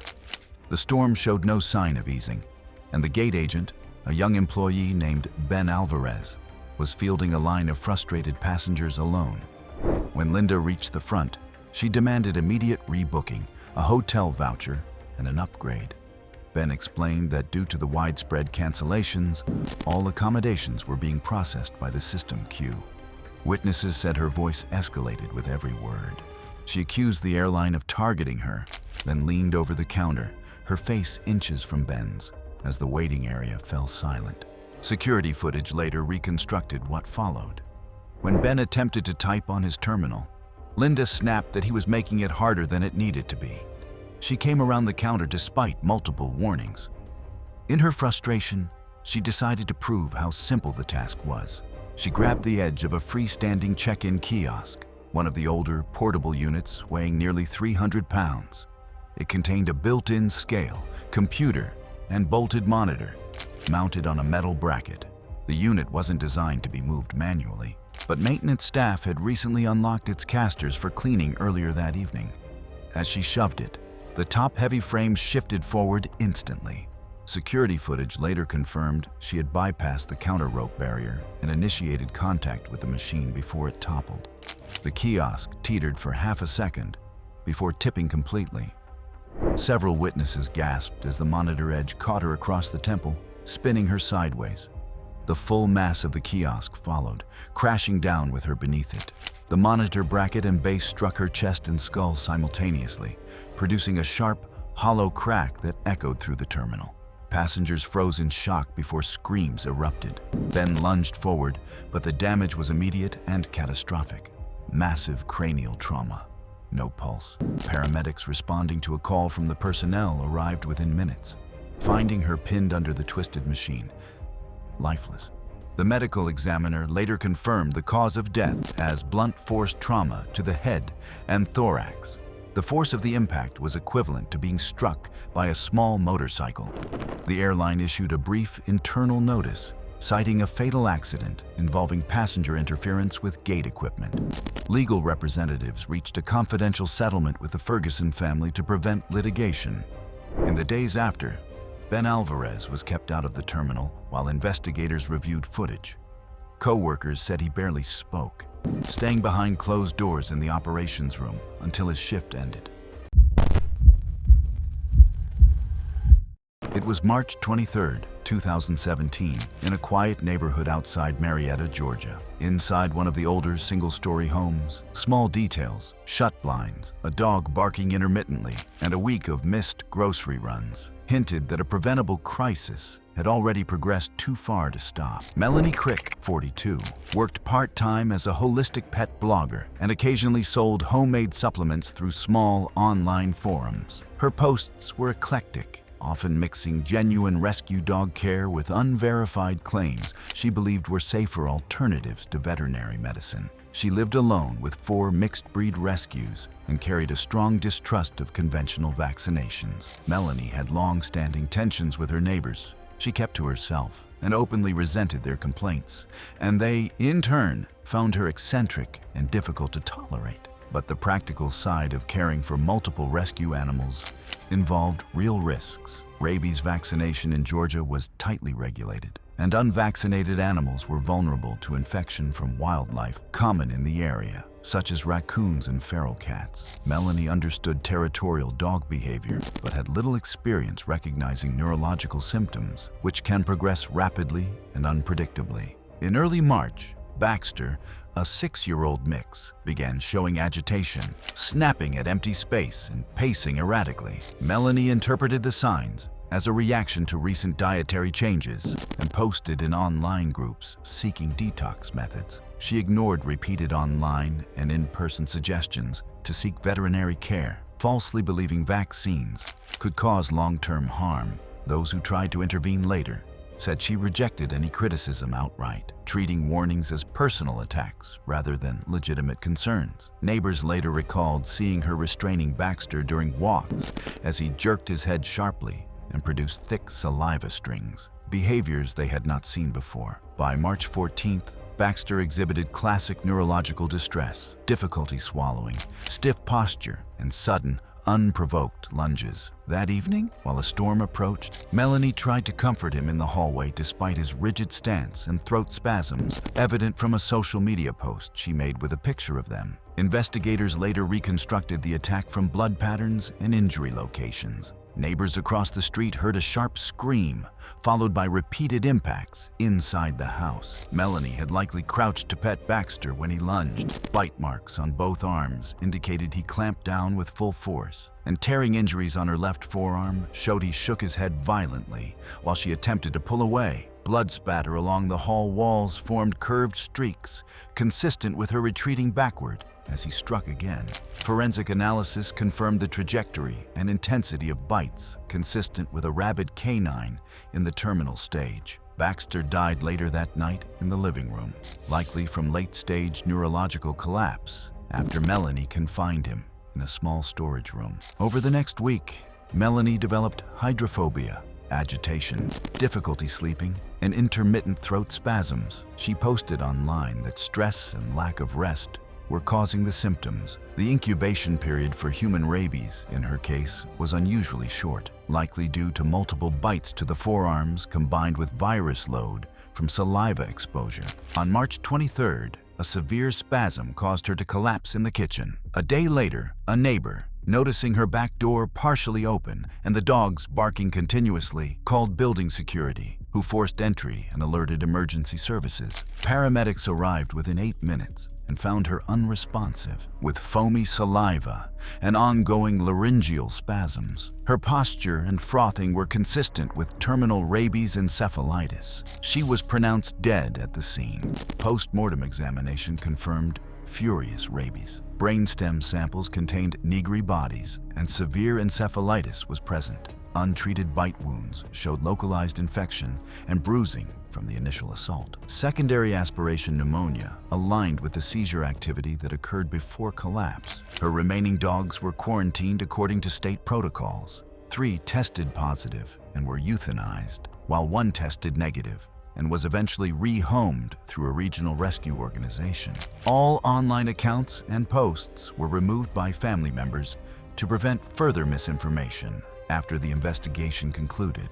The storm showed no sign of easing, and the gate agent, a young employee named Ben Alvarez, was fielding a line of frustrated passengers alone. When Linda reached the front, she demanded immediate rebooking, a hotel voucher, and an upgrade. Ben explained that due to the widespread cancellations, all accommodations were being processed by the system queue. Witnesses said her voice escalated with every word. She accused the airline of targeting her, then leaned over the counter, her face inches from Ben's, as the waiting area fell silent. Security footage later reconstructed what followed. When Ben attempted to type on his terminal, Linda snapped that he was making it harder than it needed to be. She came around the counter despite multiple warnings. In her frustration, she decided to prove how simple the task was. She grabbed the edge of a freestanding check-in kiosk, one of the older, portable units weighing nearly 300 pounds. It contained a built-in scale, computer, and bolted monitor, mounted on a metal bracket. The unit wasn't designed to be moved manually, but maintenance staff had recently unlocked its casters for cleaning earlier that evening. As she shoved it, the top-heavy frame shifted forward instantly. Security footage later confirmed she had bypassed the counter rope barrier and initiated contact with the machine before it toppled. The kiosk teetered for half a second before tipping completely. Several witnesses gasped as the monitor edge caught her across the temple, spinning her sideways. The full mass of the kiosk followed, crashing down with her beneath it. The monitor bracket and base struck her chest and skull simultaneously, producing a sharp, hollow crack that echoed through the terminal. Passengers froze in shock before screams erupted. Ben lunged forward, but the damage was immediate and catastrophic. Massive cranial trauma. No pulse. Paramedics responding to a call from the personnel arrived within minutes, finding her pinned under the twisted machine, lifeless. The medical examiner later confirmed the cause of death as blunt force trauma to the head and thorax. The force of the impact was equivalent to being struck by a small motorcycle. The airline issued a brief internal notice, citing a fatal accident involving passenger interference with gate equipment. Legal representatives reached a confidential settlement with the Ferguson family to prevent litigation. In the days after, Ben Alvarez was kept out of the terminal while investigators reviewed footage. Co-workers said he barely spoke, staying behind closed doors in the operations room until his shift ended. It was March 23, 2017, in a quiet neighborhood outside Marietta, Georgia. Inside one of the older single-story homes, small details, shut blinds, a dog barking intermittently, and a week of missed grocery runs hinted that a preventable crisis had already progressed too far to stop. Melanie Crick, 42, worked part-time as a holistic pet blogger and occasionally sold homemade supplements through small online forums. Her posts were eclectic, often mixing genuine rescue dog care with unverified claims she believed were safer alternatives to veterinary medicine. She lived alone with 4 mixed-breed rescues and carried a strong distrust of conventional vaccinations. Melanie had long-standing tensions with her neighbors. She kept to herself and openly resented their complaints, and they, in turn, found her eccentric and difficult to tolerate. But the practical side of caring for multiple rescue animals involved real risks. Rabies vaccination in Georgia was tightly regulated, and unvaccinated animals were vulnerable to infection from wildlife common in the area, such as raccoons and feral cats. Melanie understood territorial dog behavior, but had little experience recognizing neurological symptoms, which can progress rapidly and unpredictably. In early March, Baxter, a 6-year-old mix, began showing agitation, snapping at empty space and pacing erratically. Melanie interpreted the signs as a reaction to recent dietary changes and posted in online groups seeking detox methods. She ignored repeated online and in-person suggestions to seek veterinary care, falsely believing vaccines could cause long-term harm. Those who tried to intervene later said she rejected any criticism outright, treating warnings as personal attacks rather than legitimate concerns. Neighbors later recalled seeing her restraining Baxter during walks as he jerked his head sharply and produced thick saliva strings, behaviors they had not seen before. By March 14th, Baxter exhibited classic neurological distress, difficulty swallowing, stiff posture, and sudden, unprovoked lunges. That evening, while a storm approached, Melanie tried to comfort him in the hallway despite his rigid stance and throat spasms, evident from a social media post she made with a picture of them. Investigators later reconstructed the attack from blood patterns and injury locations. Neighbors across the street heard a sharp scream, followed by repeated impacts inside the house. Melanie had likely crouched to pet Baxter when he lunged. Bite marks on both arms indicated he clamped down with full force, and tearing injuries on her left forearm showed he shook his head violently while she attempted to pull away. Blood spatter along the hall walls formed curved streaks, consistent with her retreating backward as he struck again. Forensic analysis confirmed the trajectory and intensity of bites, consistent with a rabid canine in the terminal stage. Baxter died later that night in the living room, likely from late-stage neurological collapse, after Melanie confined him in a small storage room. Over the next week, Melanie developed hydrophobia, agitation, difficulty sleeping, and intermittent throat spasms. She posted online that stress and lack of rest were causing the symptoms. The incubation period for human rabies, in her case, was unusually short, likely due to multiple bites to the forearms combined with virus load from saliva exposure. On March 23rd, a severe spasm caused her to collapse in the kitchen. A day later, a neighbor, noticing her back door partially open and the dogs barking continuously, called building security, who forced entry and alerted emergency services. Paramedics arrived within 8 minutes and found her unresponsive, with foamy saliva and ongoing laryngeal spasms. Her posture and frothing were consistent with terminal rabies encephalitis. She was pronounced dead at the scene. Post-mortem examination confirmed furious rabies. Brainstem samples contained Negri bodies, and severe encephalitis was present. Untreated bite wounds showed localized infection and bruising from the initial assault. Secondary aspiration pneumonia aligned with the seizure activity that occurred before collapse. Her remaining dogs were quarantined according to state protocols. 3 tested positive and were euthanized, while 1 tested negative and was eventually rehomed through a regional rescue organization. All online accounts and posts were removed by family members to prevent further misinformation after the investigation concluded.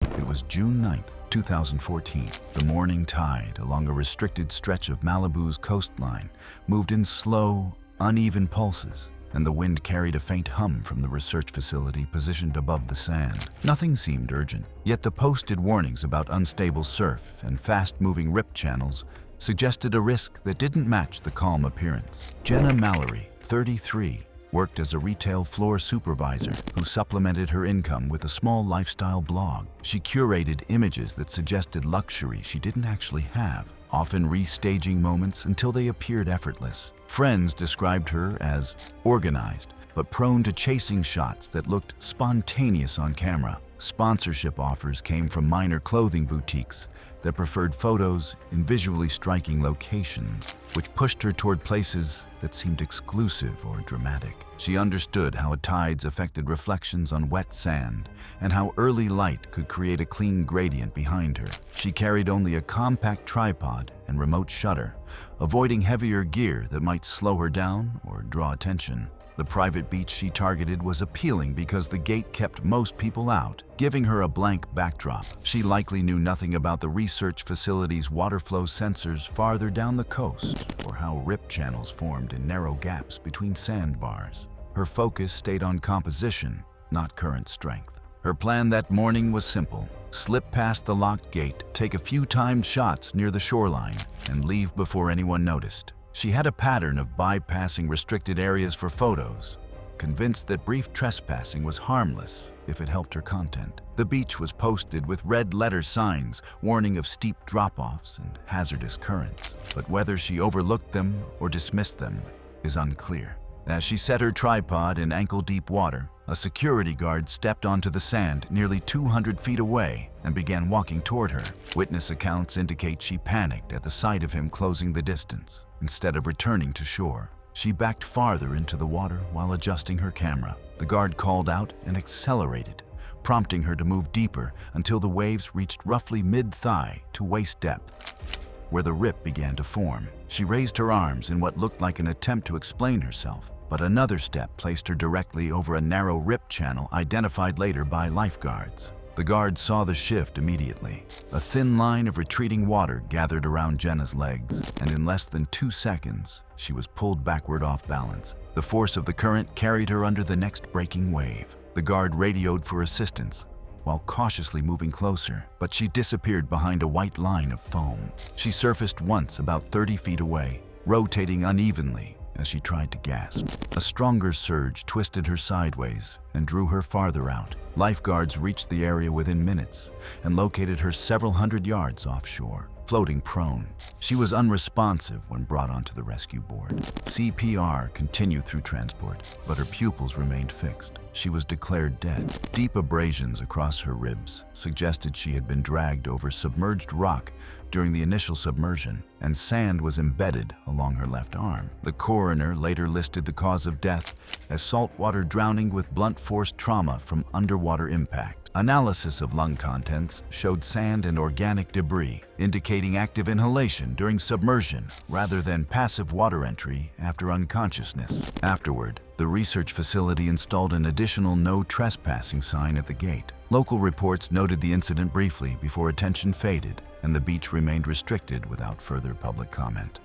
It was June 9th, 2014. The morning tide along a restricted stretch of Malibu's coastline moved in slow, uneven pulses, and the wind carried a faint hum from the research facility positioned above the sand. Nothing seemed urgent, yet the posted warnings about unstable surf and fast-moving rip channels suggested a risk that didn't match the calm appearance. Jenna Mallory, 33, worked as a retail floor supervisor who supplemented her income with a small lifestyle blog. She curated images that suggested luxury she didn't actually have, often restaging moments until they appeared effortless. Friends described her as organized but prone to chasing shots that looked spontaneous on camera. Sponsorship offers came from minor clothing boutiques that preferred photos in visually striking locations, which pushed her toward places that seemed exclusive or dramatic. She understood how tides affected reflections on wet sand and how early light could create a clean gradient behind her. She carried only a compact tripod and remote shutter, avoiding heavier gear that might slow her down or draw attention. The private beach she targeted was appealing because the gate kept most people out, giving her a blank backdrop. She likely knew nothing about the research facility's water flow sensors farther down the coast, or how rip channels formed in narrow gaps between sandbars. Her focus stayed on composition, not current strength. Her plan that morning was simple: slip past the locked gate, take a few timed shots near the shoreline, and leave before anyone noticed. She had a pattern of bypassing restricted areas for photos, convinced that brief trespassing was harmless if it helped her content. The beach was posted with red letter signs warning of steep drop-offs and hazardous currents, but whether she overlooked them or dismissed them is unclear. As she set her tripod in ankle-deep water, a security guard stepped onto the sand nearly 200 feet away and began walking toward her. Witness accounts indicate she panicked at the sight of him closing the distance. Instead of returning to shore, she backed farther into the water while adjusting her camera. The guard called out and accelerated, prompting her to move deeper until the waves reached roughly mid-thigh to waist depth, where the rip began to form. She raised her arms in what looked like an attempt to explain herself, but another step placed her directly over a narrow rip channel identified later by lifeguards. The guard saw the shift immediately. A thin line of retreating water gathered around Jenna's legs, and in less than 2 seconds, she was pulled backward off balance. The force of the current carried her under the next breaking wave. The guard radioed for assistance while cautiously moving closer, but she disappeared behind a white line of foam. She surfaced once about 30 feet away, rotating unevenly as she tried to gasp. A stronger surge twisted her sideways and drew her farther out. Lifeguards reached the area within minutes and located her several hundred yards offshore, floating prone. She was unresponsive when brought onto the rescue board. CPR continued through transport, but her pupils remained fixed. She was declared dead. Deep abrasions across her ribs suggested she had been dragged over submerged rock during the initial submersion, and sand was embedded along her left arm. The coroner later listed the cause of death as saltwater drowning with blunt force trauma from underwater impact. Analysis of lung contents showed sand and organic debris, indicating active inhalation during submersion rather than passive water entry after unconsciousness. Afterward, the research facility installed an additional no trespassing sign at the gate. Local reports noted the incident briefly before attention faded, and the beach remained restricted without further public comment.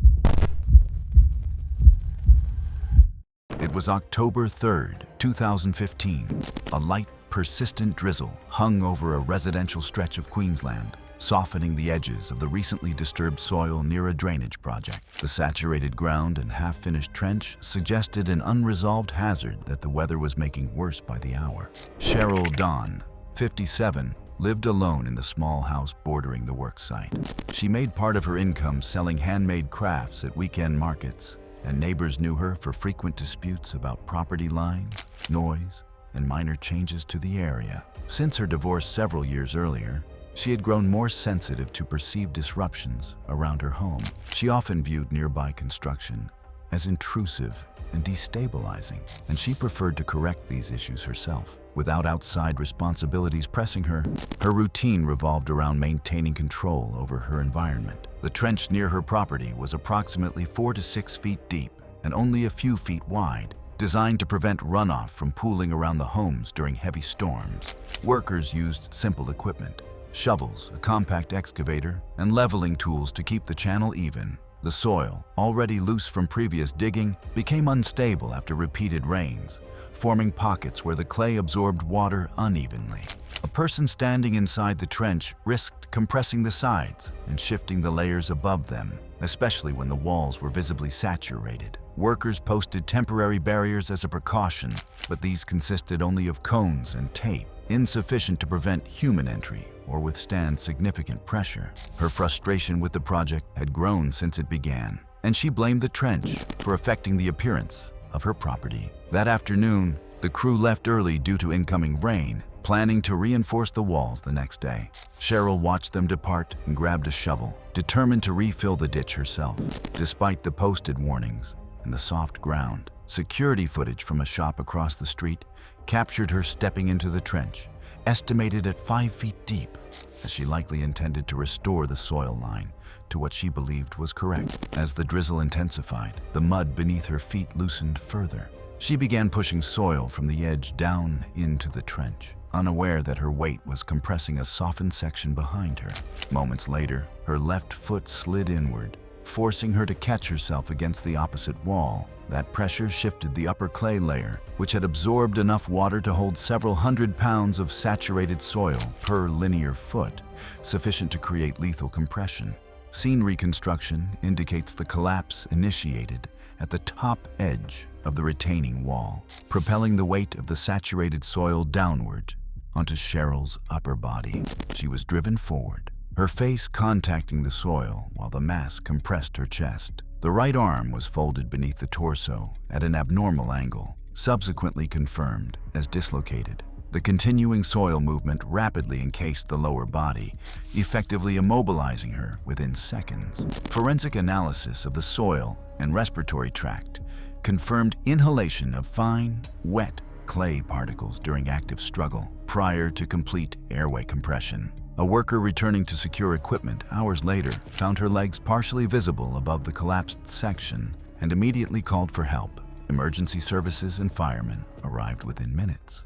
It was October 3rd, 2015. A light, persistent drizzle hung over a residential stretch of Queensland, softening the edges of the recently disturbed soil near a drainage project. The saturated ground and half-finished trench suggested an unresolved hazard that the weather was making worse by the hour. Cheryl Dawn, 57, lived alone in the small house bordering the work site. She made part of her income selling handmade crafts at weekend markets, and neighbors knew her for frequent disputes about property lines, noise, and minor changes to the area. Since her divorce several years earlier, she had grown more sensitive to perceived disruptions around her home. She often viewed nearby construction as intrusive and destabilizing, and she preferred to correct these issues herself. Without outside responsibilities pressing her, her routine revolved around maintaining control over her environment. The trench near her property was approximately 4 to 6 feet deep and only a few feet wide, designed to prevent runoff from pooling around the homes during heavy storms. Workers used simple equipment: shovels, a compact excavator, and leveling tools to keep the channel even. The soil, already loose from previous digging, became unstable after repeated rains, forming pockets where the clay absorbed water unevenly. A person standing inside the trench risked compressing the sides and shifting the layers above them, especially when the walls were visibly saturated. Workers posted temporary barriers as a precaution, but these consisted only of cones and tape, insufficient to prevent human entry or withstand significant pressure. Her frustration with the project had grown since it began, and she blamed the trench for affecting the appearance of her property. That afternoon, the crew left early due to incoming rain, planning to reinforce the walls the next day. Cheryl watched them depart and grabbed a shovel, determined to refill the ditch herself. Despite the posted warnings and the soft ground, security footage from a shop across the street captured her stepping into the trench, estimated at 5 feet deep, as she likely intended to restore the soil line to what she believed was correct. As the drizzle intensified, the mud beneath her feet loosened further. She began pushing soil from the edge down into the trench, unaware that her weight was compressing a softened section behind her. Moments later, her left foot slid inward, forcing her to catch herself against the opposite wall. That pressure shifted the upper clay layer, which had absorbed enough water to hold several hundred pounds of saturated soil per linear foot, sufficient to create lethal compression. Scene reconstruction indicates the collapse initiated at the top edge of the retaining wall, propelling the weight of the saturated soil downward onto Cheryl's upper body. She was driven forward, her face contacting the soil while the mass compressed her chest. The right arm was folded beneath the torso at an abnormal angle, subsequently confirmed as dislocated. The continuing soil movement rapidly encased the lower body, effectively immobilizing her within seconds. Forensic analysis of the soil and respiratory tract confirmed inhalation of fine, wet clay particles during active struggle prior to complete airway compression. A worker returning to secure equipment hours later found her legs partially visible above the collapsed section and immediately called for help. Emergency services and firemen arrived within minutes.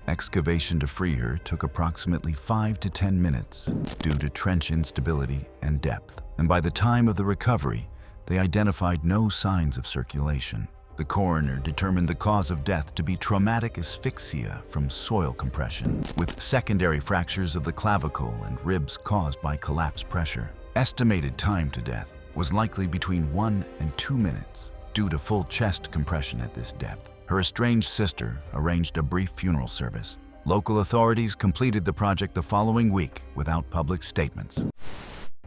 Excavation to free her took approximately 5 to 10 minutes due to trench instability and depth, and by the time of the recovery, they identified no signs of circulation. The coroner determined the cause of death to be traumatic asphyxia from soil compression, with secondary fractures of the clavicle and ribs caused by collapse pressure. Estimated time to death was likely between 1 and 2 minutes due to full chest compression at this depth. Her estranged sister arranged a brief funeral service. Local authorities completed the project the following week without public statements.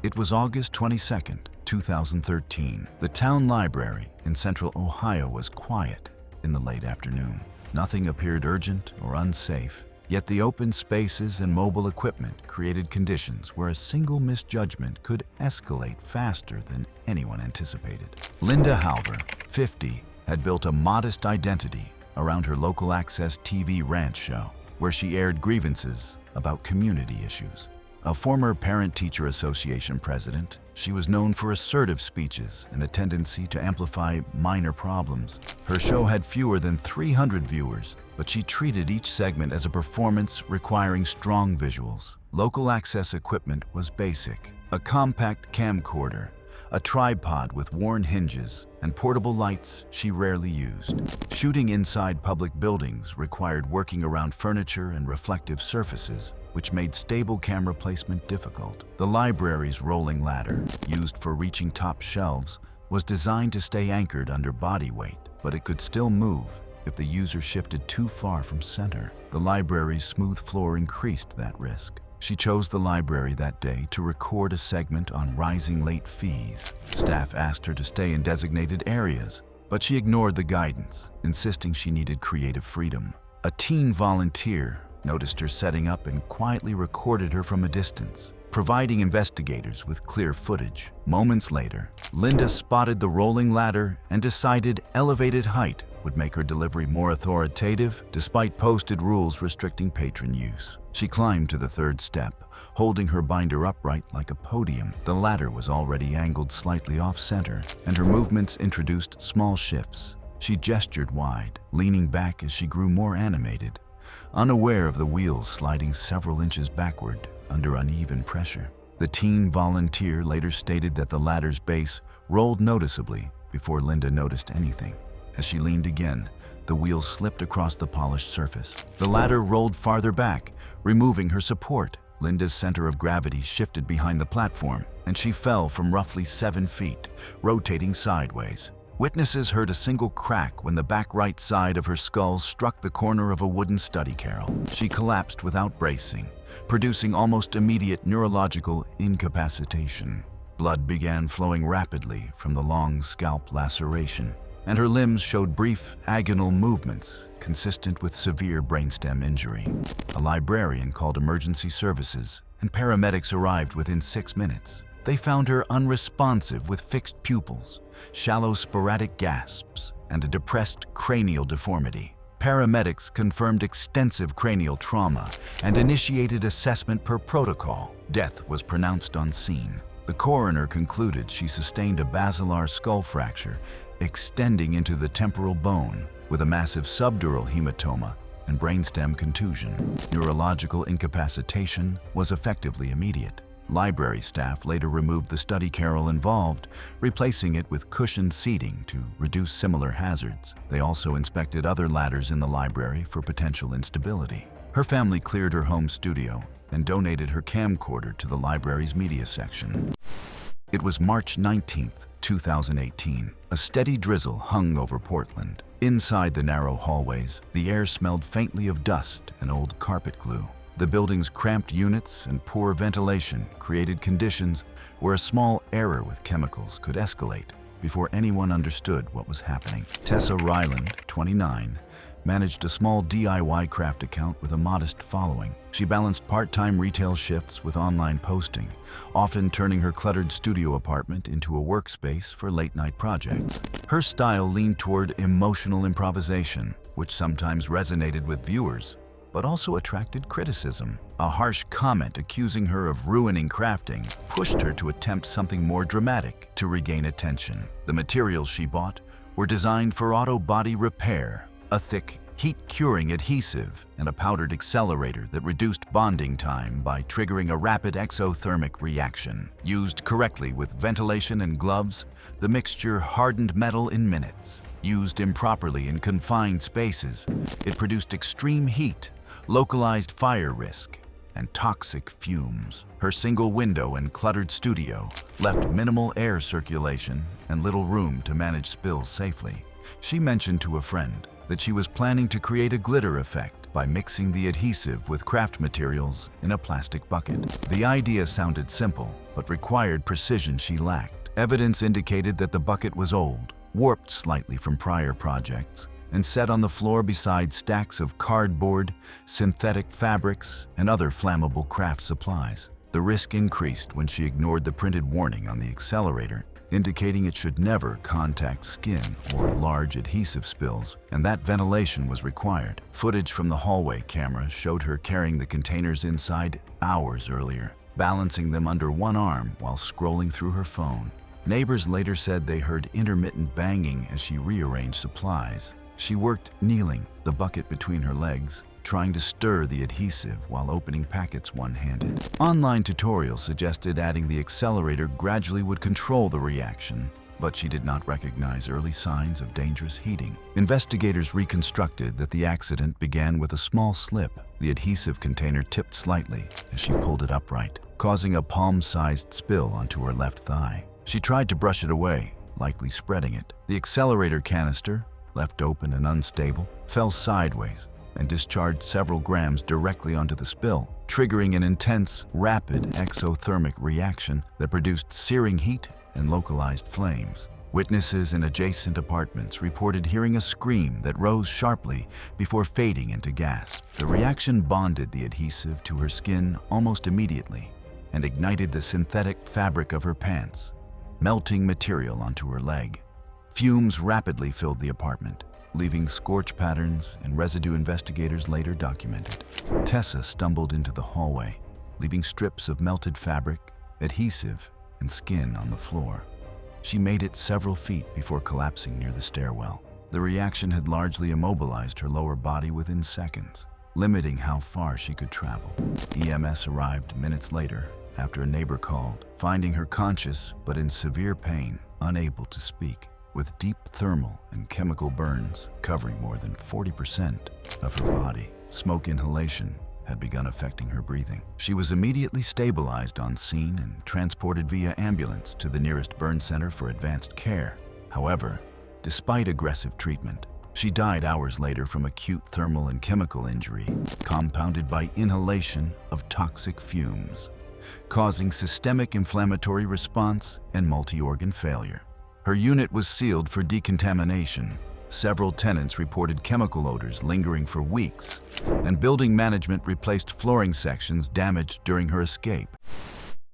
It was August 22nd, 2013. The town library in central Ohio was quiet in the late afternoon. Nothing appeared urgent or unsafe, yet the open spaces and mobile equipment created conditions where a single misjudgment could escalate faster than anyone anticipated. Linda Halver, 50, had built a modest identity around her local access TV ranch show, where she aired grievances about community issues. A former Parent-Teacher Association president, she was known for assertive speeches and a tendency to amplify minor problems. Her show had fewer than 300 viewers, but she treated each segment as a performance requiring strong visuals. Local access equipment was basic: a compact camcorder, a tripod with worn hinges, and portable lights she rarely used. Shooting inside public buildings required working around furniture and reflective surfaces, which made stable camera placement difficult. The library's rolling ladder, used for reaching top shelves, was designed to stay anchored under body weight, but it could still move if the user shifted too far from center. The library's smooth floor increased that risk. She chose the library that day to record a segment on rising late fees. Staff asked her to stay in designated areas, but she ignored the guidance, insisting she needed creative freedom. A teen volunteer noticed her setting up and quietly recorded her from a distance, providing investigators with clear footage. Moments later, Linda spotted the rolling ladder and decided elevated height would make her delivery more authoritative, despite posted rules restricting patron use. She climbed to the third step, holding her binder upright like a podium. The ladder was already angled slightly off-center, and her movements introduced small shifts. She gestured wide, leaning back as she grew more animated, unaware of the wheels sliding several inches backward under uneven pressure. The teen volunteer later stated that the ladder's base rolled noticeably before Linda noticed anything. As she leaned again, the wheels slipped across the polished surface. The ladder rolled farther back, removing her support. Linda's center of gravity shifted behind the platform, and she fell from roughly 7 feet, rotating sideways. Witnesses heard a single crack when the back right side of her skull struck the corner of a wooden study carrel. She collapsed without bracing, producing almost immediate neurological incapacitation. Blood began flowing rapidly from the long scalp laceration. and her limbs showed brief, agonal movements consistent with severe brainstem injury. A librarian called emergency services, and paramedics arrived within 6 minutes. They found her unresponsive with fixed pupils, shallow sporadic gasps, and a depressed cranial deformity. Paramedics confirmed extensive cranial trauma and initiated assessment per protocol. Death was pronounced on scene. The coroner concluded she sustained a basilar skull fracture extending into the temporal bone with a massive subdural hematoma and brainstem contusion. Neurological incapacitation was effectively immediate. Library staff later removed the study carrel involved, replacing it with cushioned seating to reduce similar hazards. They also inspected other ladders in the library for potential instability. Her family cleared her home studio and donated her camcorder to the library's media section. It was March 19, 2018. A steady drizzle hung over Portland. Inside the narrow hallways, the air smelled faintly of dust and old carpet glue. The building's cramped units and poor ventilation created conditions where a small error with chemicals could escalate before anyone understood what was happening. Tessa Ryland, 29, managed a small DIY craft account with a modest following. She balanced part-time retail shifts with online posting, often turning her cluttered studio apartment into a workspace for late-night projects. Her style leaned toward emotional improvisation, which sometimes resonated with viewers, but also attracted criticism. A harsh comment accusing her of ruining crafting pushed her to attempt something more dramatic to regain attention. The materials she bought were designed for auto body repair, a thick, heat-curing adhesive, and a powdered accelerator that reduced bonding time by triggering a rapid exothermic reaction. Used correctly with ventilation and gloves, the mixture hardened metal in minutes. Used improperly in confined spaces, it produced extreme heat, localized fire risk, and toxic fumes. Her single window and cluttered studio left minimal air circulation and little room to manage spills safely. She mentioned to a friend that she was planning to create a glitter effect by mixing the adhesive with craft materials in a plastic bucket. The idea sounded simple, but required precision she lacked. Evidence indicated that the bucket was old, warped slightly from prior projects, and set on the floor beside stacks of cardboard, synthetic fabrics, and other flammable craft supplies. The risk increased when she ignored the printed warning on the accelerator, indicating it should never contact skin or large adhesive spills, and that ventilation was required. Footage from the hallway camera showed her carrying the containers inside hours earlier, balancing them under one arm while scrolling through her phone. Neighbors later said they heard intermittent banging as she rearranged supplies. She worked kneeling, the bucket between her legs, trying to stir the adhesive while opening packets one-handed. Online tutorials suggested adding the accelerator gradually would control the reaction, but she did not recognize early signs of dangerous heating. Investigators reconstructed that the accident began with a small slip. The adhesive container tipped slightly as she pulled it upright, causing a palm-sized spill onto her left thigh. She tried to brush it away, likely spreading it. The accelerator canister, left open and unstable, fell sideways and discharged several grams directly onto the spill, triggering an intense, rapid exothermic reaction that produced searing heat and localized flames. Witnesses in adjacent apartments reported hearing a scream that rose sharply before fading into gasps. The reaction bonded the adhesive to her skin almost immediately and ignited the synthetic fabric of her pants, melting material onto her leg. Fumes rapidly filled the apartment, leaving scorch patterns and residue investigators later documented. Tessa stumbled into the hallway, leaving strips of melted fabric, adhesive, and skin on the floor. She made it several feet before collapsing near the stairwell. The reaction had largely immobilized her lower body within seconds, limiting how far she could travel. EMS arrived minutes later after a neighbor called, finding her conscious but in severe pain, unable to speak, with deep thermal and chemical burns covering more than 40% of her body. Smoke inhalation had begun affecting her breathing. She was immediately stabilized on scene and transported via ambulance to the nearest burn center for advanced care. However, despite aggressive treatment, she died hours later from acute thermal and chemical injury, compounded by inhalation of toxic fumes, causing systemic inflammatory response and multi-organ failure. Her unit was sealed for decontamination. Several tenants reported chemical odors lingering for weeks, and building management replaced flooring sections damaged during her escape.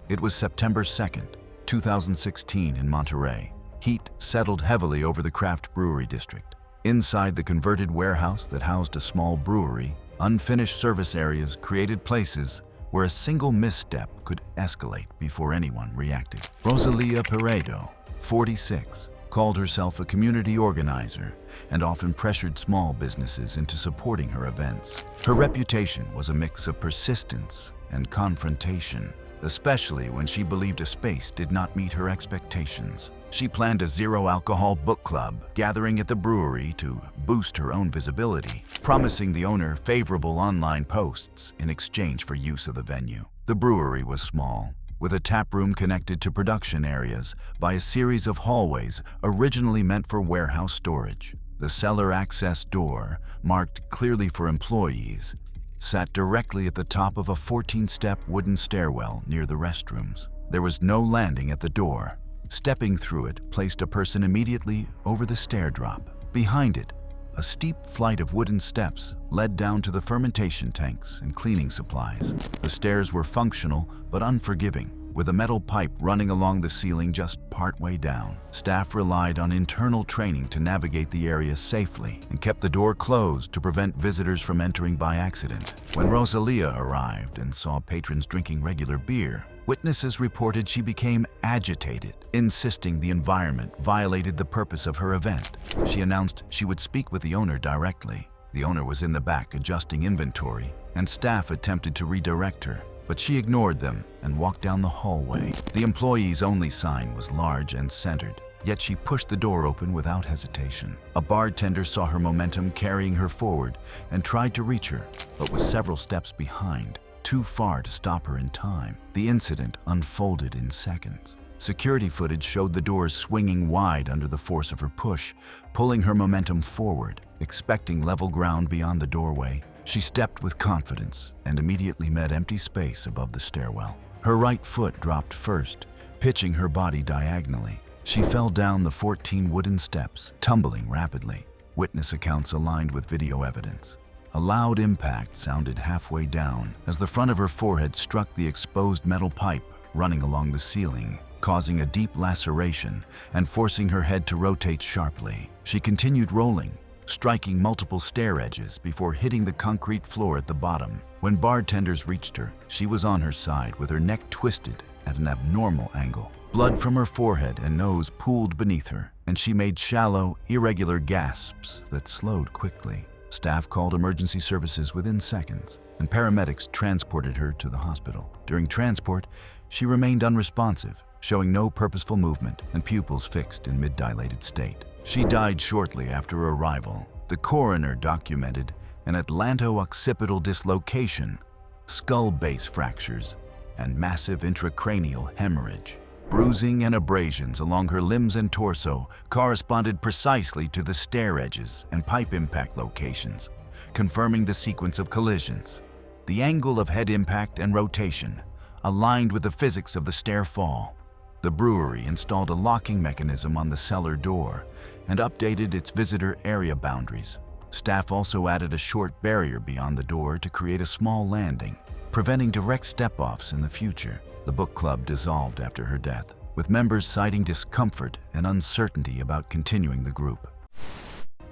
It was September 2nd, 2016 in Monterey. Heat settled heavily over the craft brewery district. Inside the converted warehouse that housed a small brewery, unfinished service areas created places where a single misstep could escalate before anyone reacted. Rosalia Peredo, 46, called herself a community organizer and often pressured small businesses into supporting her events. Her reputation was a mix of persistence and confrontation, especially when she believed a space did not meet her expectations. She planned a zero-alcohol book club, gathering at the brewery to boost her own visibility, promising the owner favorable online posts in exchange for use of the venue. The brewery was small, with a tap room connected to production areas by a series of hallways originally meant for warehouse storage. The cellar access door, marked clearly for employees, sat directly at the top of a 14-step wooden stairwell near the restrooms. There was no landing at the door. Stepping through it placed a person immediately over the stair drop. Behind it, a steep flight of wooden steps led down to the fermentation tanks and cleaning supplies. The stairs were functional but unforgiving, with a metal pipe running along the ceiling just partway down. Staff relied on internal training to navigate the area safely and kept the door closed to prevent visitors from entering by accident. When Rosalia arrived and saw patrons drinking regular beer, witnesses reported she became agitated, insisting the environment violated the purpose of her event. She announced she would speak with the owner directly. The owner was in the back adjusting inventory, and staff attempted to redirect her, but she ignored them and walked down the hallway. The employees only sign was large and centered, yet she pushed the door open without hesitation. A bartender saw her momentum carrying her forward and tried to reach her, but was several steps behind, too far to stop her in time. The incident unfolded in seconds. Security footage showed the doors swinging wide under the force of her push, pulling her momentum forward. Expecting level ground beyond the doorway, she stepped with confidence and immediately met empty space above the stairwell. Her right foot dropped first, pitching her body diagonally. She fell down the 14 wooden steps, tumbling rapidly. Witness accounts aligned with video evidence. A loud impact sounded halfway down as the front of her forehead struck the exposed metal pipe running along the ceiling, causing a deep laceration and forcing her head to rotate sharply. She continued rolling, striking multiple stair edges before hitting the concrete floor at the bottom. When bartenders reached her, she was on her side with her neck twisted at an abnormal angle. Blood from her forehead and nose pooled beneath her, and she made shallow, irregular gasps that slowed quickly. Staff called emergency services within seconds, and paramedics transported her to the hospital. During transport, she remained unresponsive, showing no purposeful movement and pupils fixed in mid-dilated state. She died shortly after arrival. The coroner documented an atlanto-occipital dislocation, skull base fractures, and massive intracranial hemorrhage. Bruising and abrasions along her limbs and torso corresponded precisely to the stair edges and pipe impact locations, confirming the sequence of collisions. The angle of head impact and rotation aligned with the physics of the stair fall. The brewery installed a locking mechanism on the cellar door and updated its visitor area boundaries. Staff also added a short barrier beyond the door to create a small landing, preventing direct step-offs in the future. The book club dissolved after her death, with members citing discomfort and uncertainty about continuing the group.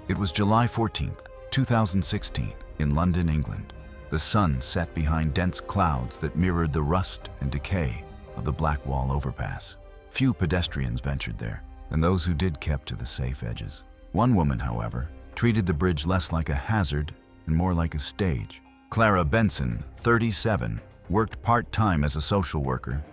It was July 14, 2016, in London, England. The sun set behind dense clouds that mirrored the rust and decay of the Blackwall overpass. Few pedestrians ventured there, and those who did kept to the safe edges. One woman, however, treated the bridge less like a hazard and more like a stage. Clara Benson, 37, worked part-time as a social worker,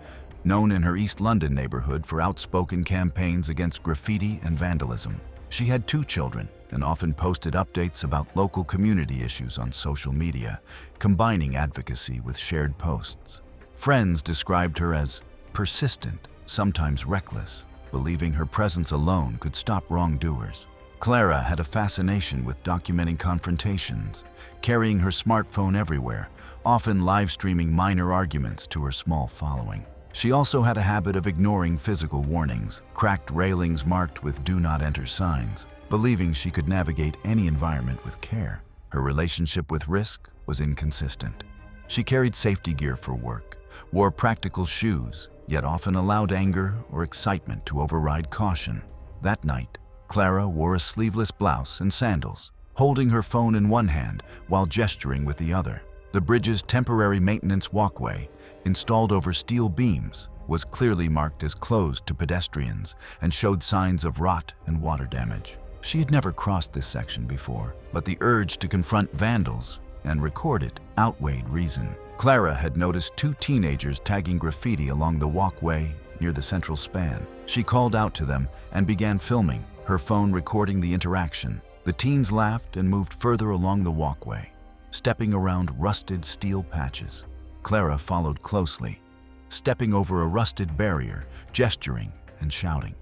known in her East London neighborhood for outspoken campaigns against graffiti and vandalism. She had 2 children and often posted updates about local community issues on social media, combining advocacy with shared posts. Friends described her as persistent, sometimes reckless, believing her presence alone could stop wrongdoers. Clara had a fascination with documenting confrontations, carrying her smartphone everywhere, often live streaming minor arguments to her small following. She also had a habit of ignoring physical warnings, cracked railings marked with "Do Not Enter" signs, believing she could navigate any environment with care. Her relationship with risk was inconsistent. She carried safety gear for work, wore practical shoes, yet often allowed anger or excitement to override caution. That night, Clara wore a sleeveless blouse and sandals, holding her phone in one hand while gesturing with the other. The bridge's temporary maintenance walkway, installed over steel beams, was clearly marked as closed to pedestrians and showed signs of rot and water damage. She had never crossed this section before, but the urge to confront vandals and record it outweighed reason. Clara had noticed two teenagers tagging graffiti along the walkway near the central span. She called out to them and began filming, her phone recording the interaction. The teens laughed and moved further along the walkway, stepping around rusted steel patches. Clara followed closely, stepping over a rusted barrier, gesturing and shouting.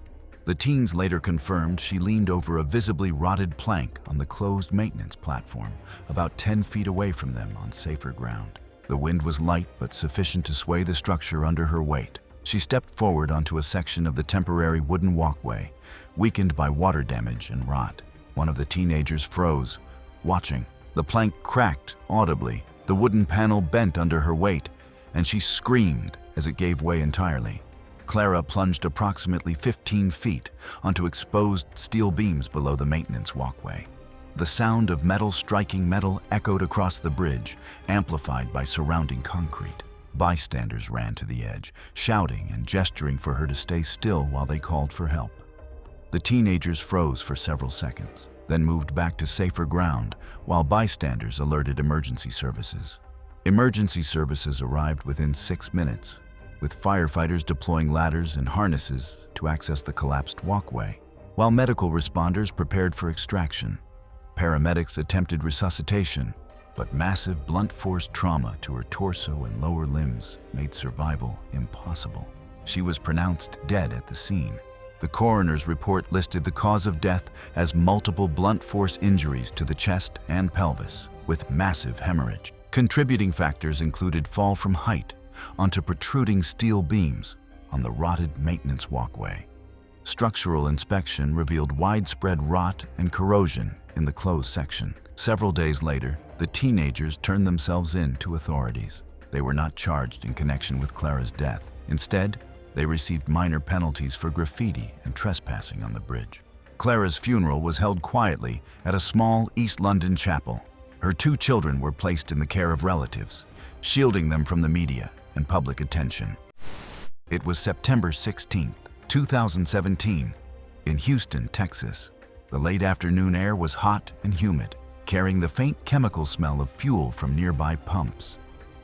The teens later confirmed she leaned over a visibly rotted plank on the closed maintenance platform, about 10 feet away from them on safer ground. The wind was light but sufficient to sway the structure under her weight. She stepped forward onto a section of the temporary wooden walkway, weakened by water damage and rot. One of the teenagers froze, watching. The plank cracked audibly, the wooden panel bent under her weight, and she screamed as it gave way entirely. Clara plunged approximately 15 feet onto exposed steel beams below the maintenance walkway. The sound of metal striking metal echoed across the bridge, amplified by surrounding concrete. Bystanders ran to the edge, shouting and gesturing for her to stay still while they called for help. The teenagers froze for several seconds, then moved back to safer ground while bystanders alerted emergency services. Emergency services arrived within 6 minutes, with firefighters deploying ladders and harnesses to access the collapsed walkway. While medical responders prepared for extraction, paramedics attempted resuscitation, but massive blunt force trauma to her torso and lower limbs made survival impossible. She was pronounced dead at the scene. The coroner's report listed the cause of death as multiple blunt force injuries to the chest and pelvis, with massive hemorrhage. Contributing factors included fall from height onto protruding steel beams on the rotted maintenance walkway. Structural inspection revealed widespread rot and corrosion in the closed section. Several days later, the teenagers turned themselves in to authorities. They were not charged in connection with Clara's death. Instead, they received minor penalties for graffiti and trespassing on the bridge. Clara's funeral was held quietly at a small East London chapel. Her 2 children were placed in the care of relatives, shielding them from the media and public attention. It was September 16, 2017, in Houston, Texas. The late afternoon air was hot and humid, carrying the faint chemical smell of fuel from nearby pumps.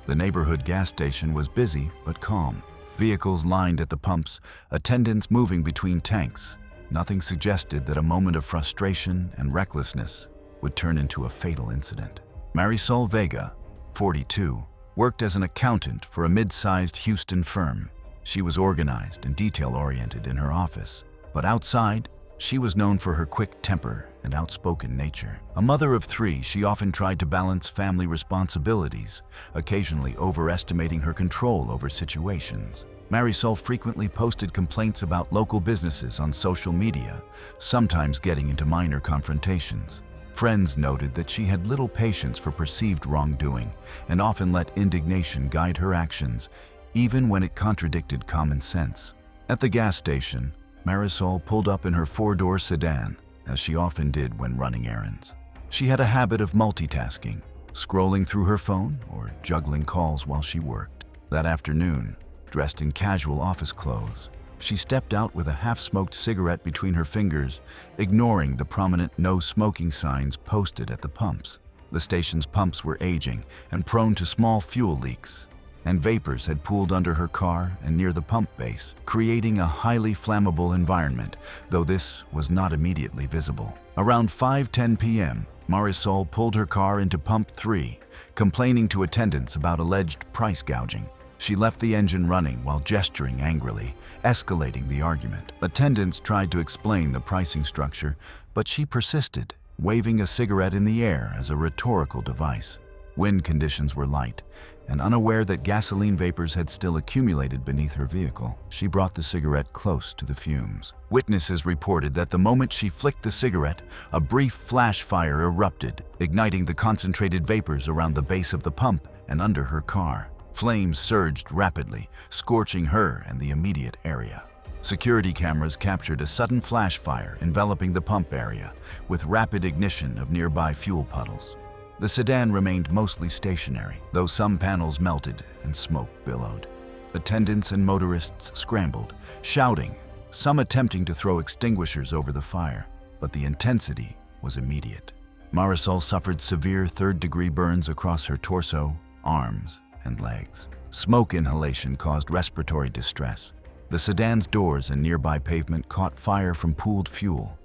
The neighborhood gas station was busy but calm. Vehicles lined at the pumps, attendants moving between tanks. Nothing suggested that a moment of frustration and recklessness would turn into a fatal incident. Marisol Vega, 42, worked as an accountant for a mid-sized Houston firm. She was organized and detail-oriented in her office, but outside, she was known for her quick temper and outspoken nature. A mother of 3, she often tried to balance family responsibilities, occasionally overestimating her control over situations. Marisol frequently posted complaints about local businesses on social media, sometimes getting into minor confrontations. Friends noted that she had little patience for perceived wrongdoing and often let indignation guide her actions, even when it contradicted common sense. At the gas station, Marisol pulled up in her 4-door sedan, as she often did when running errands. She had a habit of multitasking, scrolling through her phone or juggling calls while she worked. That afternoon, dressed in casual office clothes, she stepped out with a half-smoked cigarette between her fingers, ignoring the prominent no smoking signs posted at the pumps. The station's pumps were aging and prone to small fuel leaks, and vapors had pooled under her car and near the pump base, creating a highly flammable environment, though this was not immediately visible. Around 5:10 p.m., Marisol pulled her car into pump 3, complaining to attendants about alleged price gouging. She left the engine running while gesturing angrily, escalating the argument. Attendants tried to explain the pricing structure, but she persisted, waving a cigarette in the air as a rhetorical device. Wind conditions were light, and unaware that gasoline vapors had still accumulated beneath her vehicle, she brought the cigarette close to the fumes. Witnesses reported that the moment she flicked the cigarette, a brief flash fire erupted, igniting the concentrated vapors around the base of the pump and under her car. Flames surged rapidly, scorching her and the immediate area. Security cameras captured a sudden flash fire enveloping the pump area, with rapid ignition of nearby fuel puddles. The sedan remained mostly stationary, though some panels melted and smoke billowed. Attendants and motorists scrambled, shouting, some attempting to throw extinguishers over the fire, but the intensity was immediate. Marisol suffered severe third-degree burns across her torso, arms, and legs. Smoke inhalation caused respiratory distress. The sedan's doors and nearby pavement caught fire from pooled fuel,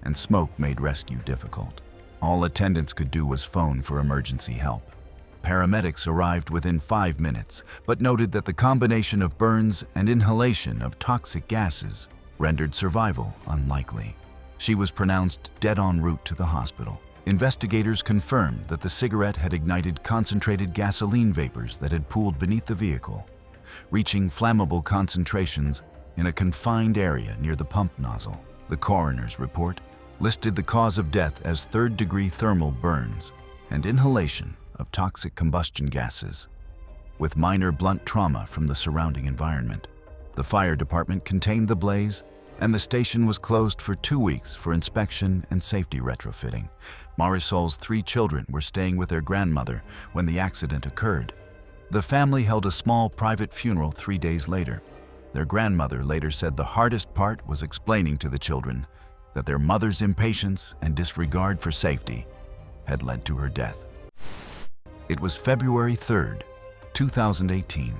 and smoke made rescue difficult. All attendants could do was phone for emergency help. Paramedics arrived within 5 minutes, but noted that the combination of burns and inhalation of toxic gases rendered survival unlikely. She was pronounced dead en route to the hospital. Investigators confirmed that the cigarette had ignited concentrated gasoline vapors that had pooled beneath the vehicle, reaching flammable concentrations in a confined area near the pump nozzle. The coroner's report listed the cause of death as third-degree thermal burns and inhalation of toxic combustion gases, with minor blunt trauma from the surrounding environment. The fire department contained the blaze, and the station was closed for 2 weeks for inspection and safety retrofitting. Marisol's 3 children were staying with their grandmother when the accident occurred. The family held a small private funeral 3 days later. Their grandmother later said the hardest part was explaining to the children that their mother's impatience and disregard for safety had led to her death. It was February 3rd, 2018,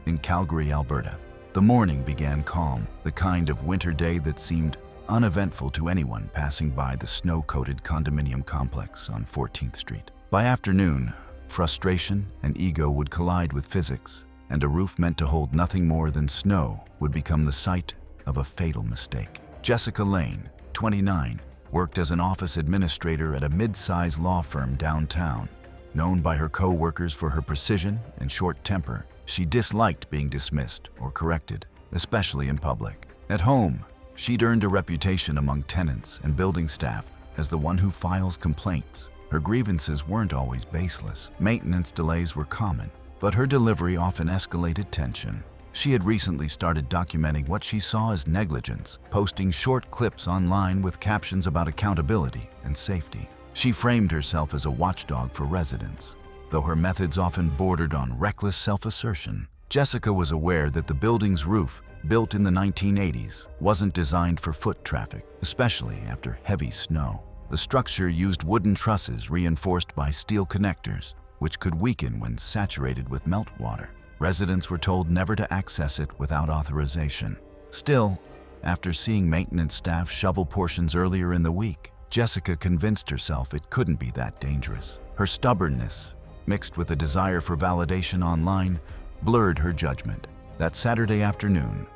in Calgary, Alberta. The morning began calm, the kind of winter day that seemed uneventful to anyone passing by the snow-coated condominium complex on 14th Street. By afternoon, frustration and ego would collide with physics, and a roof meant to hold nothing more than snow would become the site of a fatal mistake. Jessica Lane, 29, worked as an office administrator at a mid-size law firm downtown. Known by her co-workers for her precision and short temper, she disliked being dismissed or corrected, especially in public. At home, she'd earned a reputation among tenants and building staff as the one who files complaints. Her grievances weren't always baseless. Maintenance delays were common, but her delivery often escalated tension. She had recently started documenting what she saw as negligence, posting short clips online with captions about accountability and safety. She framed herself as a watchdog for residents, though her methods often bordered on reckless self-assertion. Jessica was aware that the building's roof, built in the 1980s, wasn't designed for foot traffic, especially after heavy snow. The structure used wooden trusses reinforced by steel connectors, which could weaken when saturated with meltwater. Residents were told never to access it without authorization. Still, after seeing maintenance staff shovel portions earlier in the week, Jessica convinced herself it couldn't be that dangerous. Her stubbornness, mixed with a desire for validation online, blurred her judgment. That Saturday afternoon,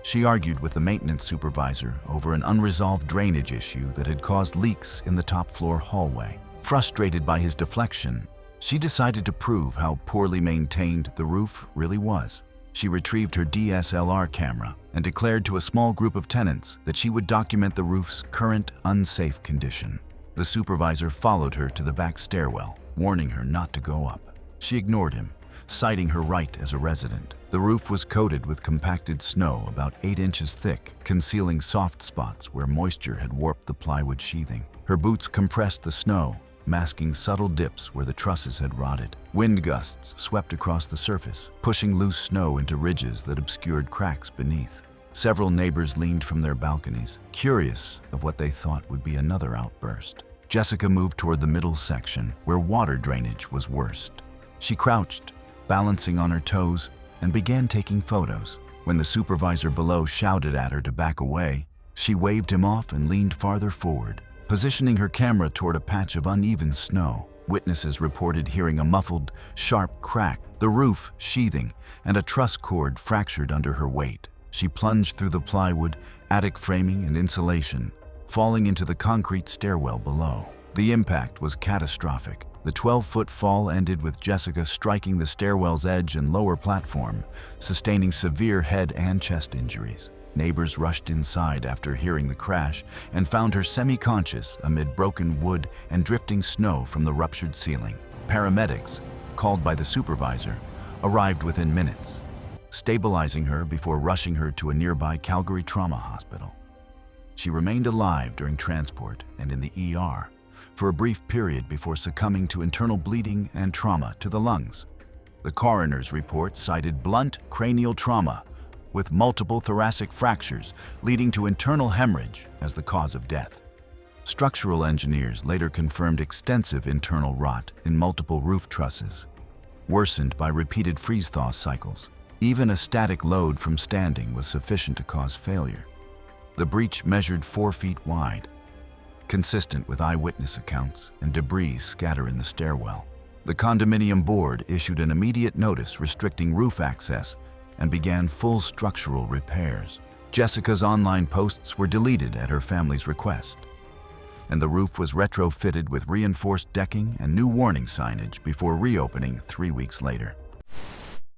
she argued with the maintenance supervisor over an unresolved drainage issue that had caused leaks in the top-floor hallway. Frustrated by his deflection, she decided to prove how poorly maintained the roof really was. She retrieved her DSLR camera and declared to a small group of tenants that she would document the roof's current unsafe condition. The supervisor followed her to the back stairwell, warning her not to go up. She ignored him, citing her right as a resident. The roof was coated with compacted snow about 8 inches thick, concealing soft spots where moisture had warped the plywood sheathing. Her boots compressed the snow, masking subtle dips where the trusses had rotted. Wind gusts swept across the surface, pushing loose snow into ridges that obscured cracks beneath. Several neighbors leaned from their balconies, curious of what they thought would be another outburst. Jessica moved toward the middle section, where water drainage was worst. She crouched, balancing on her toes, and began taking photos. When the supervisor below shouted at her to back away, she waved him off and leaned farther forward, positioning her camera toward a patch of uneven snow. Witnesses reported hearing a muffled, sharp crack, the roof sheathing, and a truss cord fractured under her weight. She plunged through the plywood, attic framing, and insulation, falling into the concrete stairwell below. The impact was catastrophic, The 12-foot fall ended with Jessica striking the stairwell's edge and lower platform, sustaining severe head and chest injuries. Neighbors rushed inside after hearing the crash and found her semi-conscious amid broken wood and drifting snow from the ruptured ceiling. Paramedics, called by the supervisor, arrived within minutes, stabilizing her before rushing her to a nearby Calgary trauma hospital. She remained alive during transport and in the ER for a brief period before succumbing to internal bleeding and trauma to the lungs. The coroner's report cited blunt cranial trauma with multiple thoracic fractures leading to internal hemorrhage as the cause of death. Structural engineers later confirmed extensive internal rot in multiple roof trusses, worsened by repeated freeze-thaw cycles. Even a static load from standing was sufficient to cause failure. The breach measured 4 feet wide, consistent with eyewitness accounts and debris scatter in the stairwell. The condominium board issued an immediate notice restricting roof access and began full structural repairs. Jessica's online posts were deleted at her family's request, and the roof was retrofitted with reinforced decking and new warning signage before reopening 3 weeks later.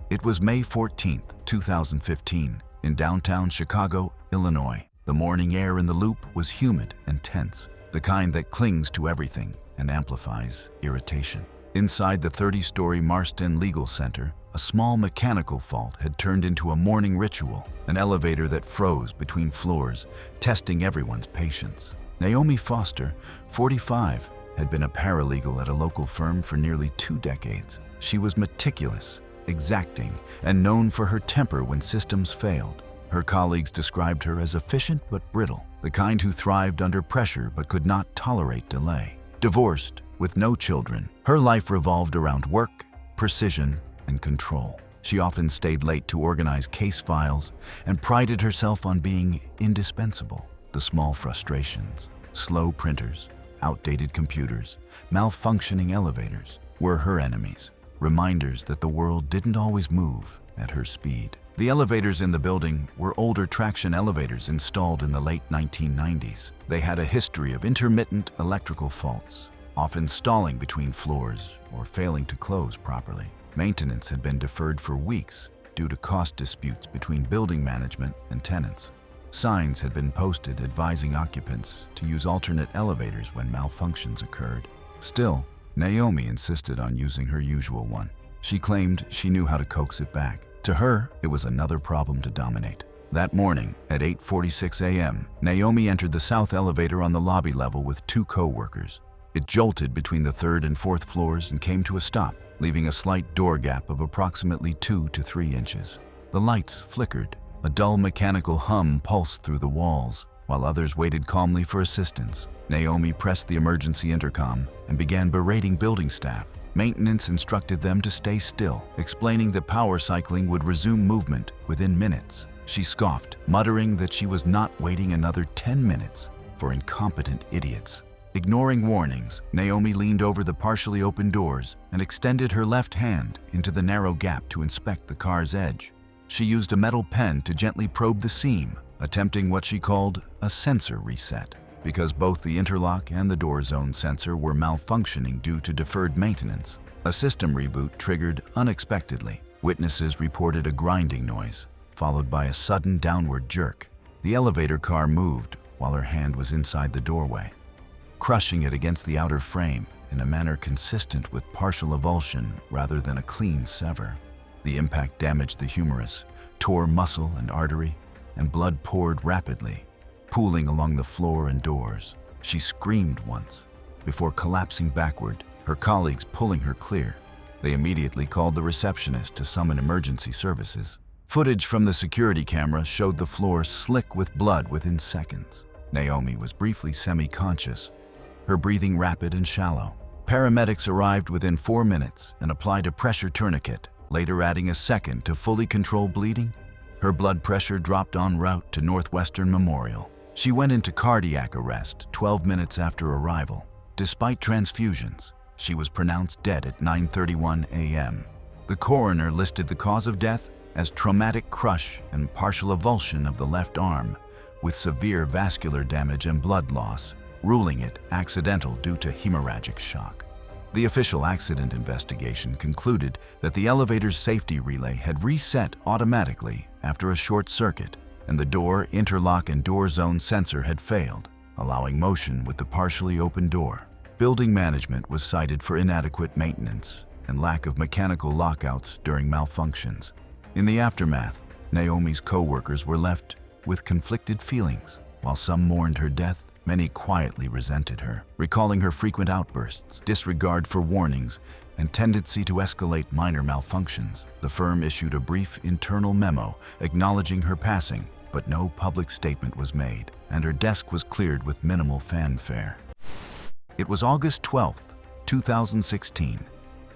It was May 14, 2015, in downtown Chicago, Illinois. The morning air in the Loop was humid and tense, the kind that clings to everything and amplifies irritation. Inside the 30-story Marston Legal Center, a small mechanical fault had turned into a morning ritual, an elevator that froze between floors, testing everyone's patience. Naomi Foster, 45, had been a paralegal at a local firm for nearly 2 decades. She was meticulous, exacting, and known for her temper when systems failed. Her colleagues described her as efficient but brittle, the kind who thrived under pressure but could not tolerate delay. Divorced, with no children, her life revolved around work, precision, and control. She often stayed late to organize case files and prided herself on being indispensable. The small frustrations, slow printers, outdated computers, malfunctioning elevators were her enemies, reminders that the world didn't always move at her speed. The elevators in the building were older traction elevators installed in the late 1990s. They had a history of intermittent electrical faults, often stalling between floors or failing to close properly. Maintenance had been deferred for weeks due to cost disputes between building management and tenants. Signs had been posted advising occupants to use alternate elevators when malfunctions occurred. Still, Naomi insisted on using her usual one. She claimed she knew how to coax it back. To her, it was another problem to dominate. That morning, at 8:46 a.m., Naomi entered the south elevator on the lobby level with 2 co-workers. It jolted between the 3rd and 4th floors and came to a stop, leaving a slight door gap of approximately 2 to 3 inches. The lights flickered. A dull mechanical hum pulsed through the walls, while others waited calmly for assistance. Naomi pressed the emergency intercom and began berating building staff. Maintenance instructed them to stay still, explaining that power cycling would resume movement within minutes. She scoffed, muttering that she was not waiting another 10 minutes for incompetent idiots. Ignoring warnings, Naomi leaned over the partially open doors and extended her left hand into the narrow gap to inspect the car's edge. She used a metal pen to gently probe the seam, attempting what she called a sensor reset. Because both the interlock and the door zone sensor were malfunctioning due to deferred maintenance, a system reboot triggered unexpectedly. Witnesses reported a grinding noise, followed by a sudden downward jerk. The elevator car moved while her hand was inside the doorway, crushing it against the outer frame in a manner consistent with partial avulsion rather than a clean sever. The impact damaged the humerus, tore muscle and artery, and blood poured rapidly, pooling along the floor and doors. She screamed once, before collapsing backward, her colleagues pulling her clear. They immediately called the receptionist to summon emergency services. Footage from the security camera showed the floor slick with blood within seconds. Naomi was briefly semi-conscious, her breathing rapid and shallow. Paramedics arrived within 4 minutes and applied a pressure tourniquet, later adding a second to fully control bleeding. Her blood pressure dropped en route to Northwestern Memorial. She went into cardiac arrest 12 minutes after arrival. Despite transfusions, she was pronounced dead at 9:31 a.m. The coroner listed the cause of death as traumatic crush and partial avulsion of the left arm, with severe vascular damage and blood loss, ruling it accidental due to hemorrhagic shock. The official accident investigation concluded that the elevator's safety relay had reset automatically after a short circuit, and the door, interlock, and door zone sensor had failed, allowing motion with the partially open door. Building management was cited for inadequate maintenance and lack of mechanical lockouts during malfunctions. In the aftermath, Naomi's co-workers were left with conflicted feelings. While some mourned her death, many quietly resented her, recalling her frequent outbursts, disregard for warnings, and tendency to escalate minor malfunctions. The firm issued a brief internal memo acknowledging her passing, but no public statement was made, and her desk was cleared with minimal fanfare. It was August 12, 2016,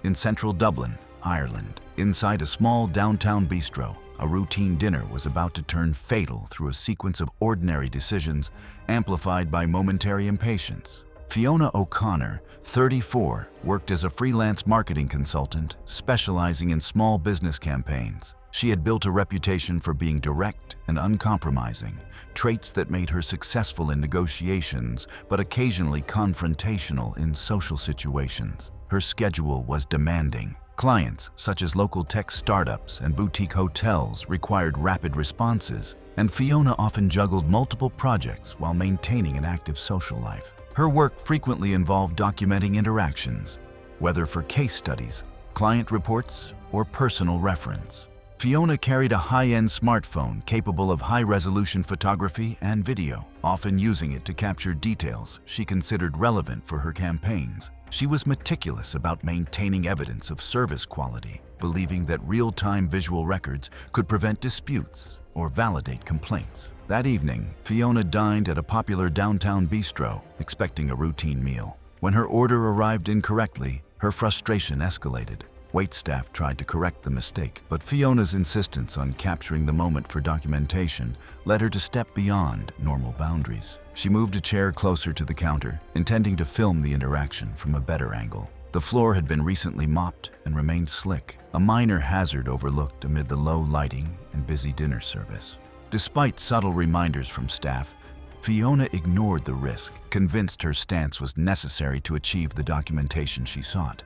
in central Dublin, Ireland. Inside a small downtown bistro, a routine dinner was about to turn fatal through a sequence of ordinary decisions amplified by momentary impatience. Fiona O'Connor, 34, worked as a freelance marketing consultant specializing in small business campaigns. She had built a reputation for being direct and uncompromising, traits that made her successful in negotiations but occasionally confrontational in social situations. Her schedule was demanding. Clients, such as local tech startups and boutique hotels, required rapid responses, and Fiona often juggled multiple projects while maintaining an active social life. Her work frequently involved documenting interactions, whether for case studies, client reports, or personal reference. Fiona carried a high-end smartphone capable of high-resolution photography and video, often using it to capture details she considered relevant for her campaigns. She was meticulous about maintaining evidence of service quality, believing that real-time visual records could prevent disputes or validate complaints. That evening, Fiona dined at a popular downtown bistro, expecting a routine meal. When her order arrived incorrectly, her frustration escalated. Waitstaff tried to correct the mistake, but Fiona's insistence on capturing the moment for documentation led her to step beyond normal boundaries. She moved a chair closer to the counter, intending to film the interaction from a better angle. The floor had been recently mopped and remained slick, a minor hazard overlooked amid the low lighting and busy dinner service. Despite subtle reminders from staff, Fiona ignored the risk, convinced her stance was necessary to achieve the documentation she sought.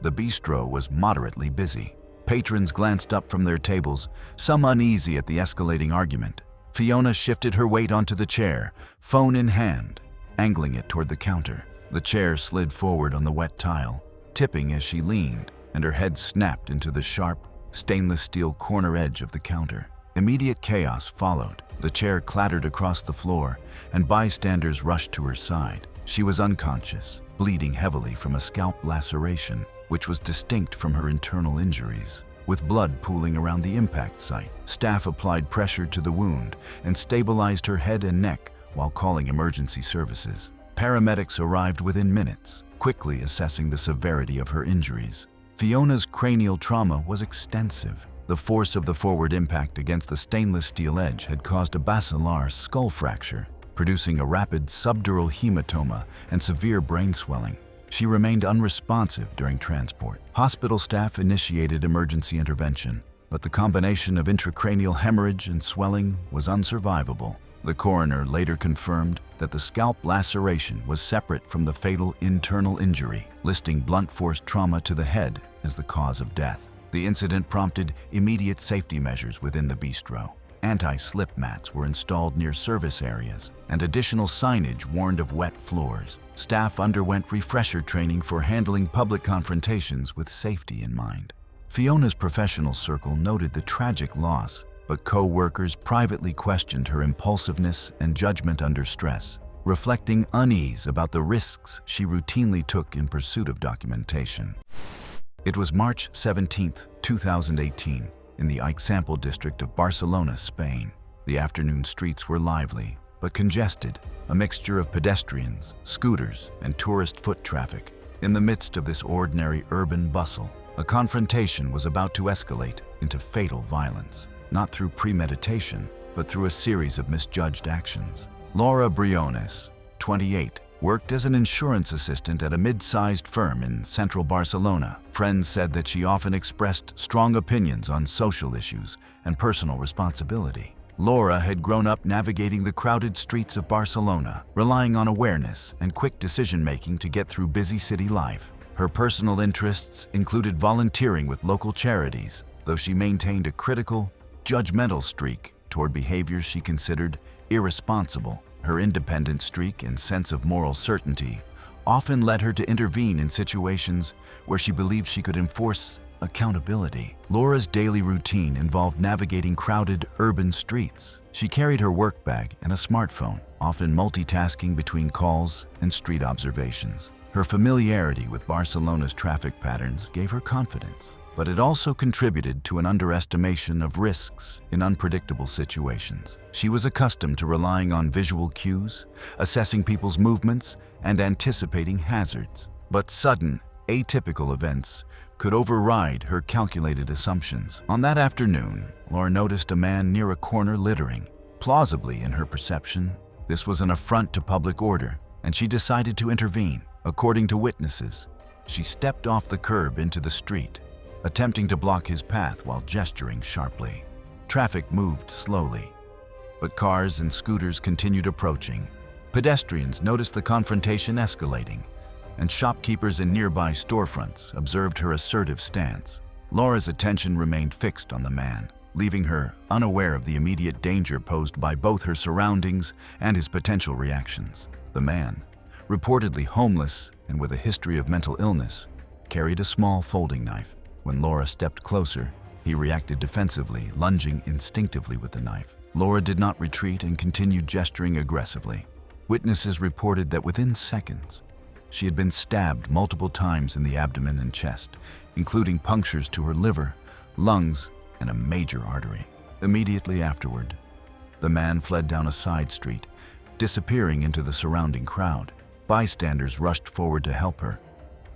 The bistro was moderately busy. Patrons glanced up from their tables, some uneasy at the escalating argument. Fiona shifted her weight onto the chair, phone in hand, angling it toward the counter. The chair slid forward on the wet tile, tipping as she leaned, and her head snapped into the sharp, stainless steel corner edge of the counter. Immediate chaos followed. The chair clattered across the floor, and bystanders rushed to her side. She was unconscious, bleeding heavily from a scalp laceration, which was distinct from her internal injuries. With blood pooling around the impact site, staff applied pressure to the wound and stabilized her head and neck while calling emergency services. Paramedics arrived within minutes, quickly assessing the severity of her injuries. Fiona's cranial trauma was extensive. The force of the forward impact against the stainless steel edge had caused a basilar skull fracture, producing a rapid subdural hematoma and severe brain swelling. She remained unresponsive during transport. Hospital staff initiated emergency intervention, but the combination of intracranial hemorrhage and swelling was unsurvivable. The coroner later confirmed that the scalp laceration was separate from the fatal internal injury, listing blunt force trauma to the head as the cause of death. The incident prompted immediate safety measures within the bistro. Anti-slip mats were installed near service areas, and additional signage warned of wet floors. Staff underwent refresher training for handling public confrontations with safety in mind. Fiona's professional circle noted the tragic loss, but co-workers privately questioned her impulsiveness and judgment under stress, reflecting unease about the risks she routinely took in pursuit of documentation. It was March 17, 2018. In the Eixample district of Barcelona, Spain. The afternoon streets were lively, but congested, a mixture of pedestrians, scooters, and tourist foot traffic. In the midst of this ordinary urban bustle, a confrontation was about to escalate into fatal violence, not through premeditation, but through a series of misjudged actions. Laura Briones, 28, worked as an insurance assistant at a mid-sized firm in central Barcelona. Friends said that she often expressed strong opinions on social issues and personal responsibility. Laura had grown up navigating the crowded streets of Barcelona, relying on awareness and quick decision-making to get through busy city life. Her personal interests included volunteering with local charities, though she maintained a critical, judgmental streak toward behaviors she considered irresponsible. Her independent streak and sense of moral certainty often led her to intervene in situations where she believed she could enforce accountability. Laura's daily routine involved navigating crowded urban streets. She carried her work bag and a smartphone, often multitasking between calls and street observations. Her familiarity with Barcelona's traffic patterns gave her confidence, but it also contributed to an underestimation of risks in unpredictable situations. She was accustomed to relying on visual cues, assessing people's movements, and anticipating hazards. But sudden, atypical events could override her calculated assumptions. On that afternoon, Laura noticed a man near a corner littering. Plausibly, in her perception, this was an affront to public order, and she decided to intervene. According to witnesses, she stepped off the curb into the street, attempting to block his path while gesturing sharply. Traffic moved slowly, but cars and scooters continued approaching. Pedestrians noticed the confrontation escalating, and shopkeepers in nearby storefronts observed her assertive stance. Laura's attention remained fixed on the man, leaving her unaware of the immediate danger posed by both her surroundings and his potential reactions. The man, reportedly homeless and with a history of mental illness, carried a small folding knife. When Laura stepped closer, he reacted defensively, lunging instinctively with the knife. Laura did not retreat and continued gesturing aggressively. Witnesses reported that within seconds, she had been stabbed multiple times in the abdomen and chest, including punctures to her liver, lungs, and a major artery. Immediately afterward, the man fled down a side street, disappearing into the surrounding crowd. Bystanders rushed forward to help her,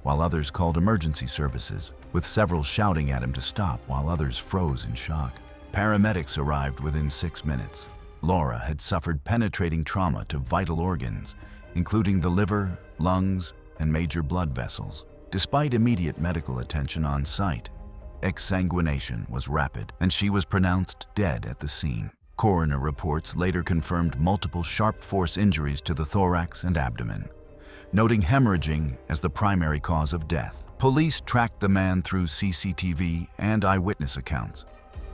while others called emergency services, with several shouting at him to stop while others froze in shock. Paramedics arrived within 6 minutes. Laura had suffered penetrating trauma to vital organs, including the liver, lungs, and major blood vessels. Despite immediate medical attention on site, exsanguination was rapid, and she was pronounced dead at the scene. Coroner reports later confirmed multiple sharp force injuries to the thorax and abdomen, noting hemorrhaging as the primary cause of death. Police tracked the man through CCTV and eyewitness accounts,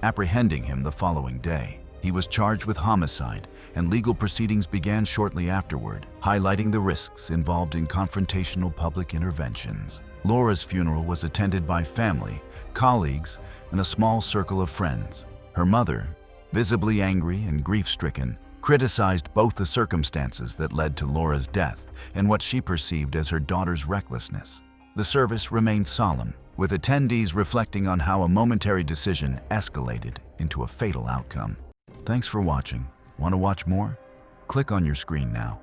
apprehending him the following day. He was charged with homicide, and legal proceedings began shortly afterward, highlighting the risks involved in confrontational public interventions. Laura's funeral was attended by family, colleagues, and a small circle of friends. Her mother, visibly angry and grief-stricken, criticized both the circumstances that led to Laura's death and what she perceived as her daughter's recklessness. The service remained solemn, with attendees reflecting on how a momentary decision escalated into a fatal outcome. Thanks for watching. Want to watch more? Click on your screen now.